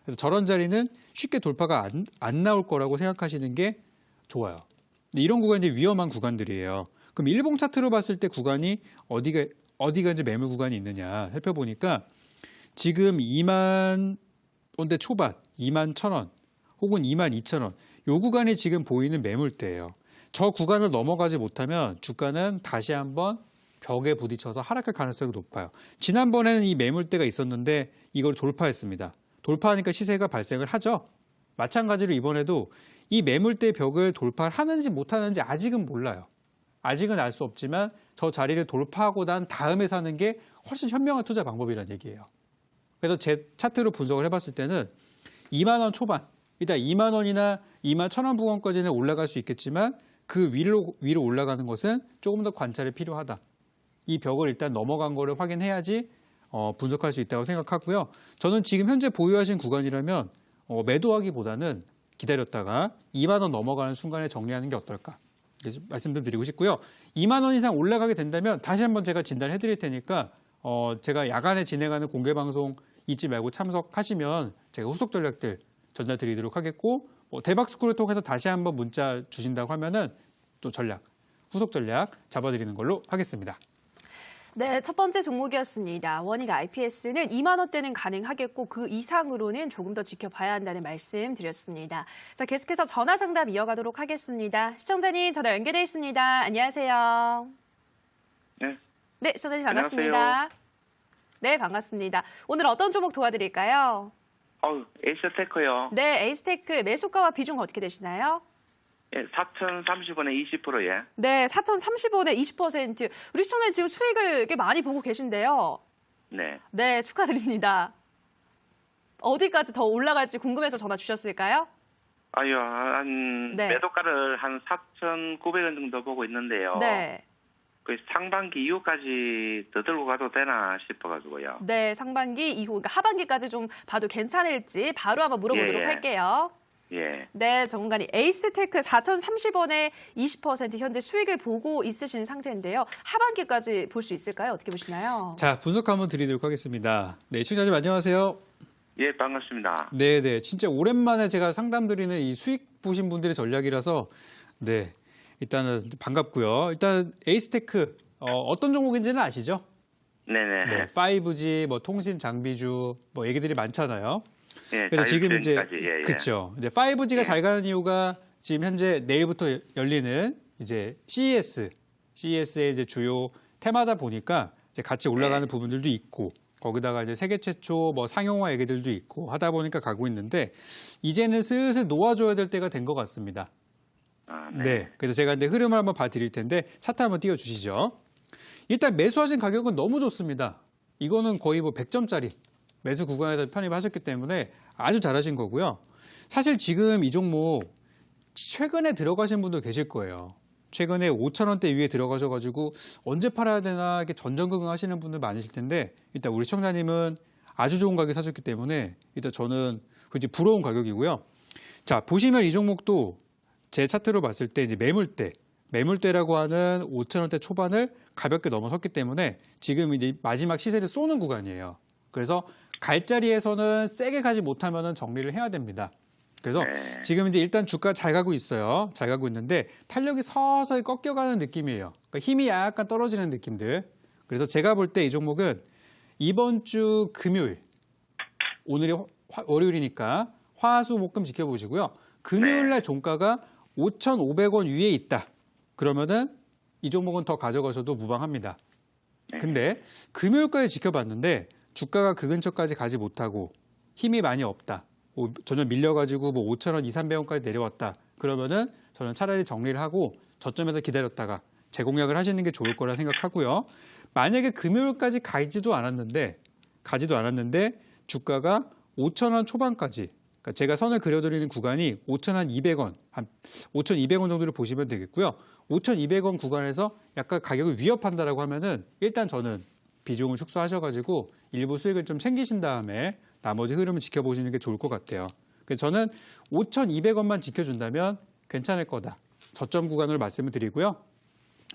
그래서 저런 자리는 쉽게 돌파가 안 나올 거라고 생각하시는 게 좋아요. 근데 이런 구간이 이제 위험한 구간들이에요. 그럼 일봉 차트로 봤을 때 구간이 어디가 이제 매물 구간이 있느냐 살펴보니까 지금 2만 원대 초반, 2만 1,000원 혹은 2만 2,000원 요 구간이 지금 보이는 매물대예요. 저 구간을 넘어가지 못하면 주가는 다시 한번 벽에 부딪혀서 하락할 가능성이 높아요. 지난번에는 이 매물대가 있었는데 이걸 돌파했습니다. 돌파하니까 시세가 발생을 하죠. 마찬가지로 이번에도 이 매물대 벽을 돌파하는지 못하는지 아직은 몰라요. 아직은 알 수 없지만 저 자리를 돌파하고 난 다음에 사는 게 훨씬 현명한 투자 방법이라는 얘기예요. 그래서 제 차트로 분석을 해봤을 때는 2만 원 초반, 일단 2만 원이나 2만 1,000원 부근까지는 올라갈 수 있겠지만 그 위로 올라가는 것은 조금 더 관찰이 필요하다. 이 벽을 일단 넘어간 거를 확인해야지 분석할 수 있다고 생각하고요. 저는 지금 현재 보유하신 구간이라면 매도하기보다는 기다렸다가 2만 원 넘어가는 순간에 정리하는 게 어떨까 말씀 좀 드리고 싶고요. 2만 원 이상 올라가게 된다면 다시 한번 제가 진단해 드릴 테니까 제가 야간에 진행하는 공개 방송 잊지 말고 참석하시면 제가 후속 전략들 전달 드리도록 하겠고 대박 스쿨을 통해서 다시 한번 문자 주신다고 하면은 또 후속 전략 잡아드리는 걸로 하겠습니다. 네, 첫 번째 종목이었습니다. 원익 IPS는 2만 원대는 가능하겠고 그 이상으로는 조금 더 지켜봐야 한다는 말씀 드렸습니다. 자, 계속해서 전화 상담 이어가도록 하겠습니다. 시청자님 전화 연결돼 있습니다. 안녕하세요. 네. 네, 시청자님 반갑습니다. 안녕하세요. 네, 반갑습니다. 오늘 어떤 종목 도와드릴까요? 에이스테크요. 네, 에이스테크 매수가와 비중 어떻게 되시나요? 예, 4,030원에 20%예. 네, 4,030원에 20%. 우리 시청자님 지금 수익을 꽤 많이 보고 계신데요. 네. 네, 축하드립니다. 어디까지 더 올라갈지 궁금해서 전화 주셨을까요? 네. 매도가를 한 4,900원 정도 보고 있는데요. 네. 그 상반기 이후까지 더 들고 가도 되나 싶어가지고요. 네, 상반기 이후, 그러니까 하반기까지 좀 봐도 괜찮을지 바로 한번 물어보도록 할게요. 예. 네, 전문가님 에이스테크 4,030원에 20% 현재 수익을 보고 있으신 상태인데요. 하반기까지 볼 수 있을까요? 어떻게 보시나요? 자, 분석 한번 드리도록 하겠습니다. 네, 시청자님 안녕하세요. 예, 반갑습니다. 네, 진짜 오랜만에 제가 상담드리는 이 수익 보신 분들의 전략이라서 네, 일단은 반갑고요. 일단 에이스테크 어떤 종목인지는 아시죠? 네네. 네, 5G, 통신 장비주, 얘기들이 많잖아요. 예, 그래서 지금 이제 예. 그렇죠. 이제 5G가 잘 가는 이유가 지금 현재 내일부터 열리는 이제 CES의 이제 주요 테마다 보니까 이제 같이 올라가는 부분들도 있고 거기다가 이제 세계 최초 상용화 얘기들도 있고 하다 보니까 가고 있는데 이제는 슬슬 놓아줘야 될 때가 된 것 같습니다. 네. 그래서 제가 이제 흐름을 한번 봐드릴 텐데 차트 한번 띄워주시죠. 일단 매수하신 가격은 너무 좋습니다. 이거는 거의 100점짜리 매수 구간에다 편입하셨기 때문에 아주 잘하신 거고요. 사실 지금 이 종목 최근에 들어가신 분도 계실 거예요. 최근에 5,000원대 위에 들어가셔가지고 언제 팔아야 되나 이렇게 전전긍긍 하시는 분들 많으실 텐데 일단 우리 시청자님은 아주 좋은 가격에 사셨기 때문에 일단 저는 굉장히 부러운 가격이고요. 자, 보시면 이 종목도 제 차트로 봤을 때 이제 매물대라고 하는 5,000원대 초반을 가볍게 넘어섰기 때문에 지금 이제 마지막 시세를 쏘는 구간이에요. 그래서 갈 자리에서는 세게 가지 못하면 정리를 해야 됩니다. 그래서 지금 이제 일단 주가 잘 가고 있어요. 잘 가고 있는데 탄력이 서서히 꺾여가는 느낌이에요. 그러니까 힘이 약간 떨어지는 느낌들. 그래서 제가 볼 때 이 종목은 이번 주 금요일, 오늘이 월요일이니까 화수목금 지켜보시고요. 금요일 날 종가가 5,500원 위에 있다. 그러면은 이 종목은 더 가져가셔도 무방합니다. 근데 금요일까지 지켜봤는데 주가가 그 근처까지 가지 못하고 힘이 많이 없다. 전혀 밀려가지고 5,000원, 2,300원까지 내려왔다. 그러면은 저는 차라리 정리를 하고 저점에서 기다렸다가 재공략을 하시는 게 좋을 거라 생각하고요. 만약에 금요일까지 가지도 않았는데 주가가 5,000원 초반까지, 그러니까 제가 선을 그려드리는 구간이 5,200원, 한 5,200원 정도를 보시면 되겠고요. 5,200원 구간에서 약간 가격을 위협한다라고 하면은 일단 저는 비중을 축소하셔가지고 일부 수익을 좀 챙기신 다음에 나머지 흐름을 지켜보시는 게 좋을 것 같아요. 그래서 저는 5,200원만 지켜준다면 괜찮을 거다. 저점 구간으로 말씀을 드리고요.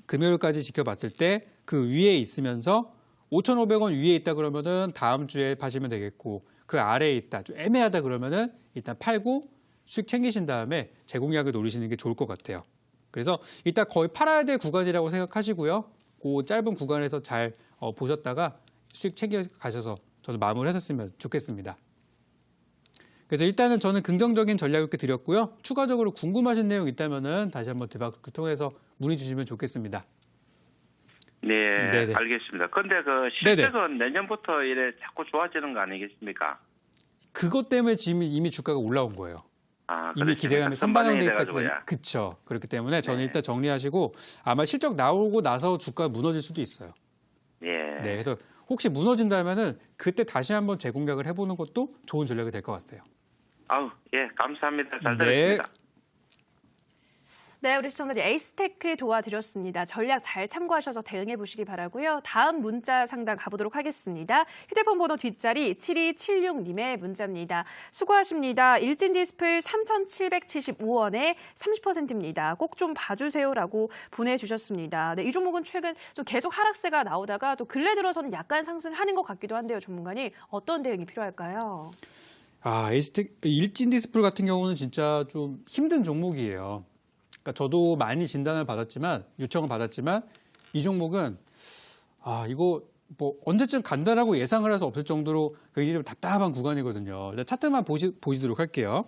금요일까지 지켜봤을 때 그 위에 있으면서 5,500원 위에 있다 그러면은 다음 주에 파시면 되겠고, 그 아래에 있다, 좀 애매하다 그러면은 일단 팔고 수익 챙기신 다음에 재공략을 노리시는 게 좋을 것 같아요. 그래서 일단 거의 팔아야 될 구간이라고 생각하시고요. 그 짧은 구간에서 잘 보셨다가 수익 챙겨 가셔서 저도 마무리하셨으면 좋겠습니다. 그래서 일단은 저는 긍정적인 전략 이렇게 드렸고요. 추가적으로 궁금하신 내용 있다면은 다시 한번 대박을 통해서 문의 주시면 좋겠습니다. 네, 네네. 알겠습니다. 근데 그 실적은 내년부터 이래 자꾸 좋아지는 거 아니겠습니까? 그것 때문에 지금 이미 주가가 올라온 거예요. 아, 이미 그렇습니까? 기대감이 선반영돼 있다. 돼가지고요. 그렇죠. 그렇기 때문에 저는 네. 일단 정리하시고 아마 실적 나오고 나서 주가가 무너질 수도 있어요. 예. 네, 그래서 혹시 무너진다면은 그때 다시 한번 재공략을 해보는 것도 좋은 전략이 될 것 같아요. 아우, 예, 감사합니다. 잘 네. 들었습니다. 네, 우리 시청자님 에이스테크 도와드렸습니다. 전략 잘 참고하셔서 대응해 보시기 바라고요. 다음 문자 상담 가보도록 하겠습니다. 휴대폰 번호 뒷자리 7276님의 문자입니다. 수고하십니다. 일진 디스플 3,775원에 30%입니다. 꼭 좀 봐주세요라고 보내주셨습니다. 네, 이 종목은 최근 좀 계속 하락세가 나오다가 또 근래 들어서는 약간 상승하는 것 같기도 한데요. 전문가님, 어떤 대응이 필요할까요? 일진 디스플 같은 경우는 진짜 좀 힘든 종목이에요. 그러니까 저도 많이 진단을 받았지만, 요청을 받았지만, 이 종목은, 이거 뭐 언제쯤 간다라고 예상을 할 수 없을 정도로 굉장히 좀 답답한 구간이거든요. 차트만 보시도록 할게요.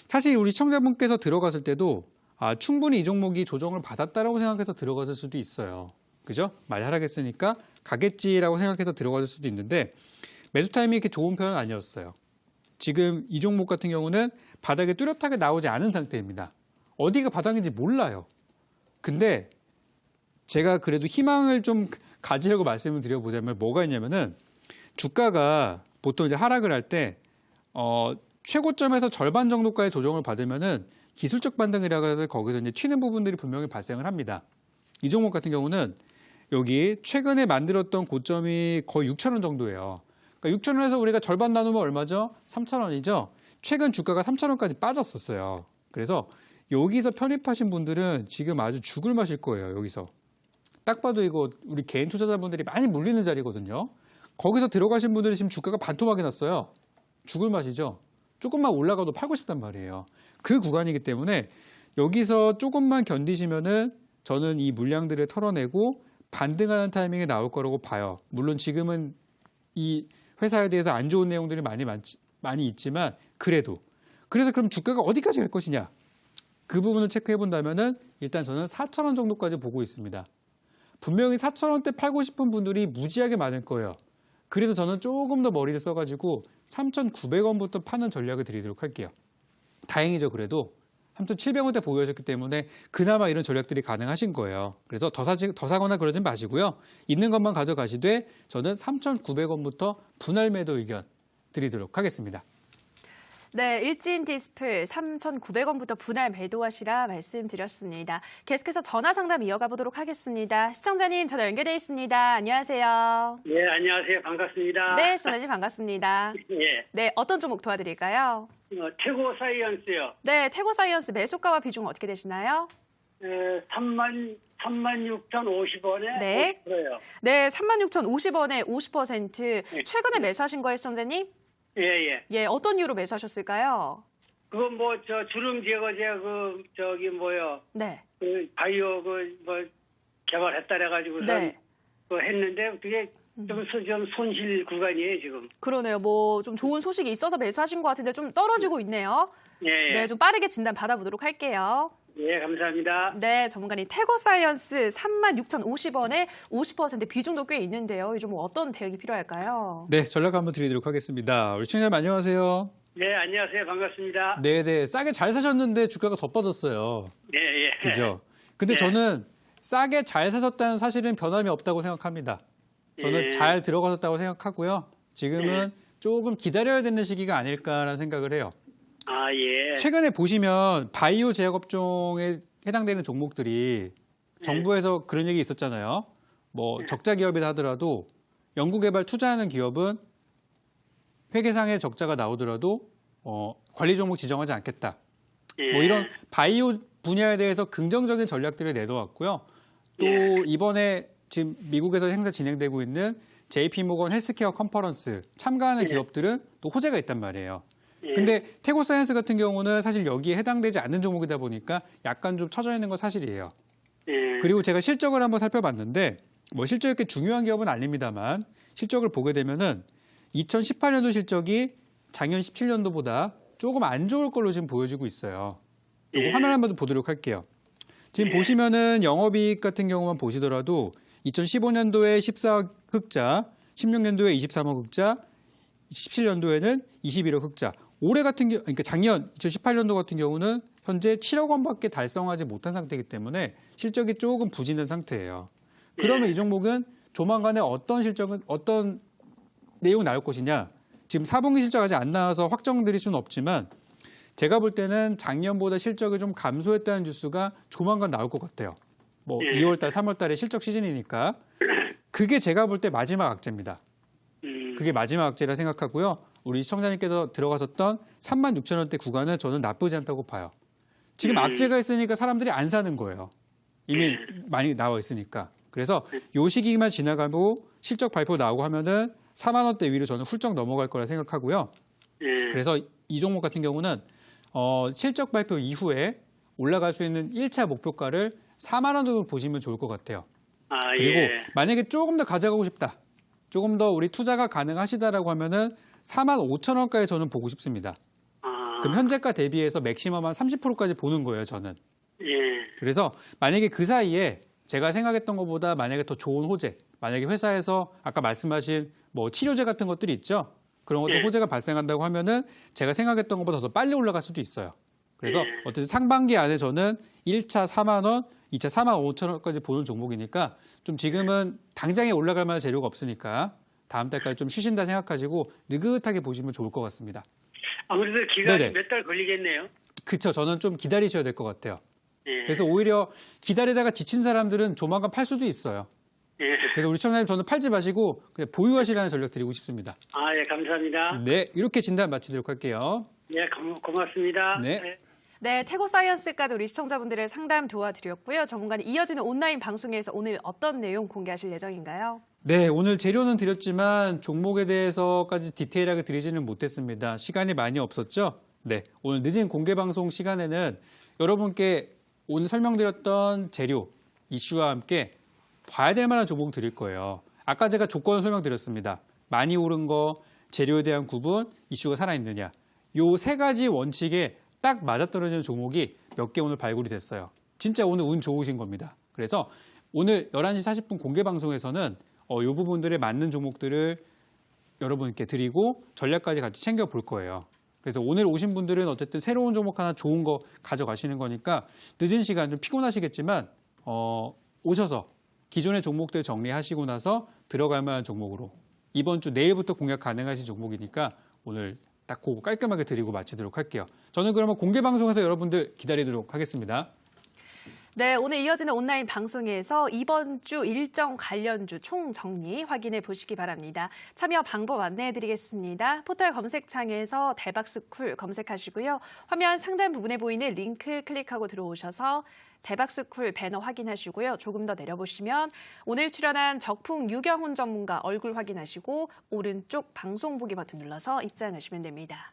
사실 우리 시청자분께서 들어갔을 때도, 충분히 이 종목이 조정을 받았다라고 생각해서 들어갔을 수도 있어요. 그죠? 많이 하락했으니까 가겠지라고 생각해서 들어갔을 수도 있는데, 매수 타이밍이 이렇게 좋은 편은 아니었어요. 지금 이 종목 같은 경우는 바닥에 뚜렷하게 나오지 않은 상태입니다. 어디가 바닥인지 몰라요. 근데 제가 그래도 희망을 좀 가지려고 말씀을 드려보자면 뭐가 있냐면은 주가가 보통 이제 하락을 할 때 최고점에서 절반 정도까지 조정을 받으면은 기술적 반등이라고 해서 거기서 이제 튀는 부분들이 분명히 발생을 합니다. 이 종목 같은 경우는 여기 최근에 만들었던 고점이 거의 6,000원 정도예요. 그러니까 6,000원에서 우리가 절반 나누면 얼마죠? 3,000원이죠. 최근 주가가 3,000원까지 빠졌었어요. 그래서 여기서 편입하신 분들은 지금 아주 죽을 맛일 거예요. 여기서. 딱 봐도 이거 우리 개인 투자자분들이 많이 물리는 자리거든요. 거기서 들어가신 분들이 지금 주가가 반토막이 났어요. 죽을 맛이죠. 조금만 올라가도 팔고 싶단 말이에요. 그 구간이기 때문에 여기서 조금만 견디시면은 저는 이 물량들을 털어내고 반등하는 타이밍에 나올 거라고 봐요. 물론 지금은 이 회사에 대해서 안 좋은 내용들이 많이 있지만 그래서 그럼 주가가 어디까지 갈 것이냐? 그 부분을 체크해 본다면은 일단 저는 4,000원 정도까지 보고 있습니다. 분명히 4,000원대 팔고 싶은 분들이 무지하게 많을 거예요. 그래서 저는 조금 더 머리를 써가지고 3,900원부터 파는 전략을 드리도록 할게요. 다행이죠. 그래도 3,700원대 보유하셨기 때문에 그나마 이런 전략들이 가능하신 거예요. 그래서 더 사거나 그러진 마시고요. 있는 것만 가져가시되 저는 3,900원부터 분할 매도 의견 드리도록 하겠습니다. 네, 일진 디스플 3,900원부터 분할 매도하시라 말씀드렸습니다. 계속해서 전화 상담 이어가 보도록 하겠습니다. 시청자님 전화 연결돼 있습니다. 안녕하세요. 네, 안녕하세요. 반갑습니다. 네, 시청자님 반갑습니다. 예, 네, 어떤 종목 도와드릴까요? 최고 사이언스요. 네, 태고사이언스 매수가와 비중 어떻게 되시나요? 36,050원에 네. 50%요. 네, 36,050원에 50%. 네. 최근에 매수하신 거예요, 시청자님? 예, 예. 예, 어떤 이유로 매수하셨을까요? 그건 주름 제거제 네. 바이오 개발했다 그래가지고 네. 했는데 그게 좀 손실 구간이에요, 지금. 그러네요. 뭐 좀 좋은 소식이 있어서 매수하신 것 같은데 좀 떨어지고 있네요. 예, 예. 네, 좀 빠르게 진단 받아보도록 할게요. 예, 감사합니다. 네, 전문가님 태고사이언스 36,050원에 50% 비중도 꽤 있는데요. 이 종목 어떤 대응이 필요할까요? 네, 전략 한번 드리도록 하겠습니다. 우리 시청자님 안녕하세요. 네, 안녕하세요. 반갑습니다. 네네, 싸게 잘 사셨는데 주가가 더 빠졌어요. 예, 예. 그죠? 근데 네. 저는 싸게 잘 사셨다는 사실은 변함이 없다고 생각합니다. 저는 예. 잘 들어가셨다고 생각하고요. 지금은 조금 기다려야 되는 시기가 아닐까라는 생각을 해요. 아, 예. 최근에 보시면 바이오 제약업종에 해당되는 종목들이 정부에서 그런 얘기 있었잖아요. 뭐 적자 기업이라 하더라도 연구개발 투자하는 기업은 회계상의 적자가 나오더라도 관리 종목 지정하지 않겠다. 예. 뭐 이런 바이오 분야에 대해서 긍정적인 전략들을 내놓았고요. 또 이번에 지금 미국에서 행사 진행되고 있는 JP모건 헬스케어 컨퍼런스 참가하는 기업들은 또 호재가 있단 말이에요. 근데 태고사이언스 같은 경우는 사실 여기에 해당되지 않는 종목이다 보니까 약간 좀 처져 있는 건 사실이에요. 예. 그리고 제가 실적을 한번 살펴봤는데 뭐 실적이 이렇게 중요한 기업은 아닙니다만 실적을 보게 되면은 2018년도 실적이 작년 17년도보다 조금 안 좋을 걸로 지금 보여지고 있어요. 이거 화면 한번 보도록 할게요. 지금 보시면은 영업이익 같은 경우만 보시더라도 2015년도에 14억 흑자, 16년도에 23억 흑자, 17년도에는 21억 흑자. 올해 같은 경우, 그러니까 작년 2018년도 같은 경우는 현재 7억 원밖에 달성하지 못한 상태이기 때문에 실적이 조금 부진한 상태예요. 그러면 이 종목은 조만간에 어떤 내용 나올 것이냐? 지금 4분기 실적 아직 안 나와서 확정드릴 수는 없지만 제가 볼 때는 작년보다 실적이 좀 감소했다는 뉴스가 조만간 나올 것 같아요. 뭐 2월달, 3월달에 실적 시즌이니까 그게 제가 볼 때 마지막 악재입니다. 그게 마지막 악재라 생각하고요. 우리 시청자님께서 들어가셨던 36,000원대 구간은 저는 나쁘지 않다고 봐요. 지금 악재가 있으니까 사람들이 안 사는 거예요. 이미 많이 나와 있으니까. 그래서 요 시기만 지나가고 실적 발표 나오고 하면은 4만 원대 위로 저는 훌쩍 넘어갈 거라 생각하고요. 그래서 이 종목 같은 경우는 실적 발표 이후에 올라갈 수 있는 1차 목표가를 4만 원 정도 보시면 좋을 것 같아요. 아, 그리고 예. 만약에 조금 더 가져가고 싶다. 조금 더 우리 투자가 가능하시다라고 하면은 4만 5천 원까지 저는 보고 싶습니다. 아, 그럼 현재가 대비해서 맥시멈 한 30%까지 보는 거예요, 저는. 예. 그래서 만약에 그 사이에 제가 생각했던 것보다 만약에 더 좋은 호재, 만약에 회사에서 아까 말씀하신 뭐 치료제 같은 것들이 있죠. 그런 것도 호재가 발생한다고 하면은 제가 생각했던 것보다 더 빨리 올라갈 수도 있어요. 그래서 어쨌든 상반기 안에 저는 1차 4만 원, 2차 4만 5천 원까지 보는 종목이니까 좀 지금은 당장에 올라갈 만한 재료가 없으니까 다음 달까지 좀 쉬신다 생각하시고 느긋하게 보시면 좋을 것 같습니다. 아무래도 기간이 네네. 몇 달 걸리겠네요. 그쵸. 저는 좀 기다리셔야 될 것 같아요. 예. 그래서 오히려 기다리다가 지친 사람들은 조만간 팔 수도 있어요. 예. 그래서 우리 시청자님 저는 팔지 마시고 그냥 보유하시라는 전략 드리고 싶습니다. 아, 예, 감사합니다. 네, 이렇게 진단 마치도록 할게요. 예, 고맙습니다. 네. 네, 태고사이언스까지 우리 시청자분들의 상담 도와드렸고요. 전문가는 이어지는 온라인 방송에서 오늘 어떤 내용 공개하실 예정인가요? 네, 오늘 재료는 드렸지만 종목에 대해서까지 디테일하게 드리지는 못했습니다. 시간이 많이 없었죠? 네, 오늘 늦은 공개 방송 시간에는 여러분께 오늘 설명드렸던 재료, 이슈와 함께 봐야 될 만한 종목 드릴 거예요. 아까 제가 조건을 설명드렸습니다. 많이 오른 거, 재료에 대한 구분, 이슈가 살아있느냐. 요 세 가지 원칙에 딱 맞아떨어지는 종목이 몇 개 오늘 발굴이 됐어요. 진짜 오늘 운 좋으신 겁니다. 그래서 오늘 11시 40분 공개 방송에서는 이 부분들에 맞는 종목들을 여러분께 드리고 전략까지 같이 챙겨볼 거예요. 그래서 오늘 오신 분들은 어쨌든 새로운 종목 하나 좋은 거 가져가시는 거니까 늦은 시간 좀 피곤하시겠지만 오셔서 기존의 종목들 정리하시고 나서 들어갈 만한 종목으로 이번 주 내일부터 공략 가능하신 종목이니까 오늘 딱 그거 깔끔하게 드리고 마치도록 할게요. 저는 그러면 공개 방송에서 여러분들 기다리도록 하겠습니다. 네, 오늘 이어지는 온라인 방송에서 이번 주 일정 관련주 총 정리 확인해 보시기 바랍니다. 참여 방법 안내해 드리겠습니다. 포털 검색창에서 대박스쿨 검색하시고요. 화면 상단 부분에 보이는 링크 클릭하고 들어오셔서 대박스쿨 배너 확인하시고요. 조금 더 내려보시면 오늘 출연한 적풍 유경훈 전문가 얼굴 확인하시고 오른쪽 방송 보기 버튼 눌러서 입장하시면 됩니다.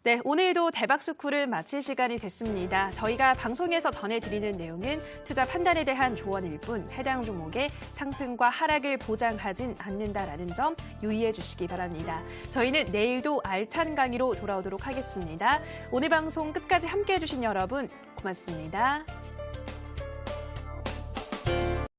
네, 오늘도 대박스쿨을 마칠 시간이 됐습니다. 저희가 방송에서 전해드리는 내용은 투자 판단에 대한 조언일 뿐 해당 종목의 상승과 하락을 보장하진 않는다라는 점 유의해 주시기 바랍니다. 저희는 내일도 알찬 강의로 돌아오도록 하겠습니다. 오늘 방송 끝까지 함께해 주신 여러분 고맙습니다.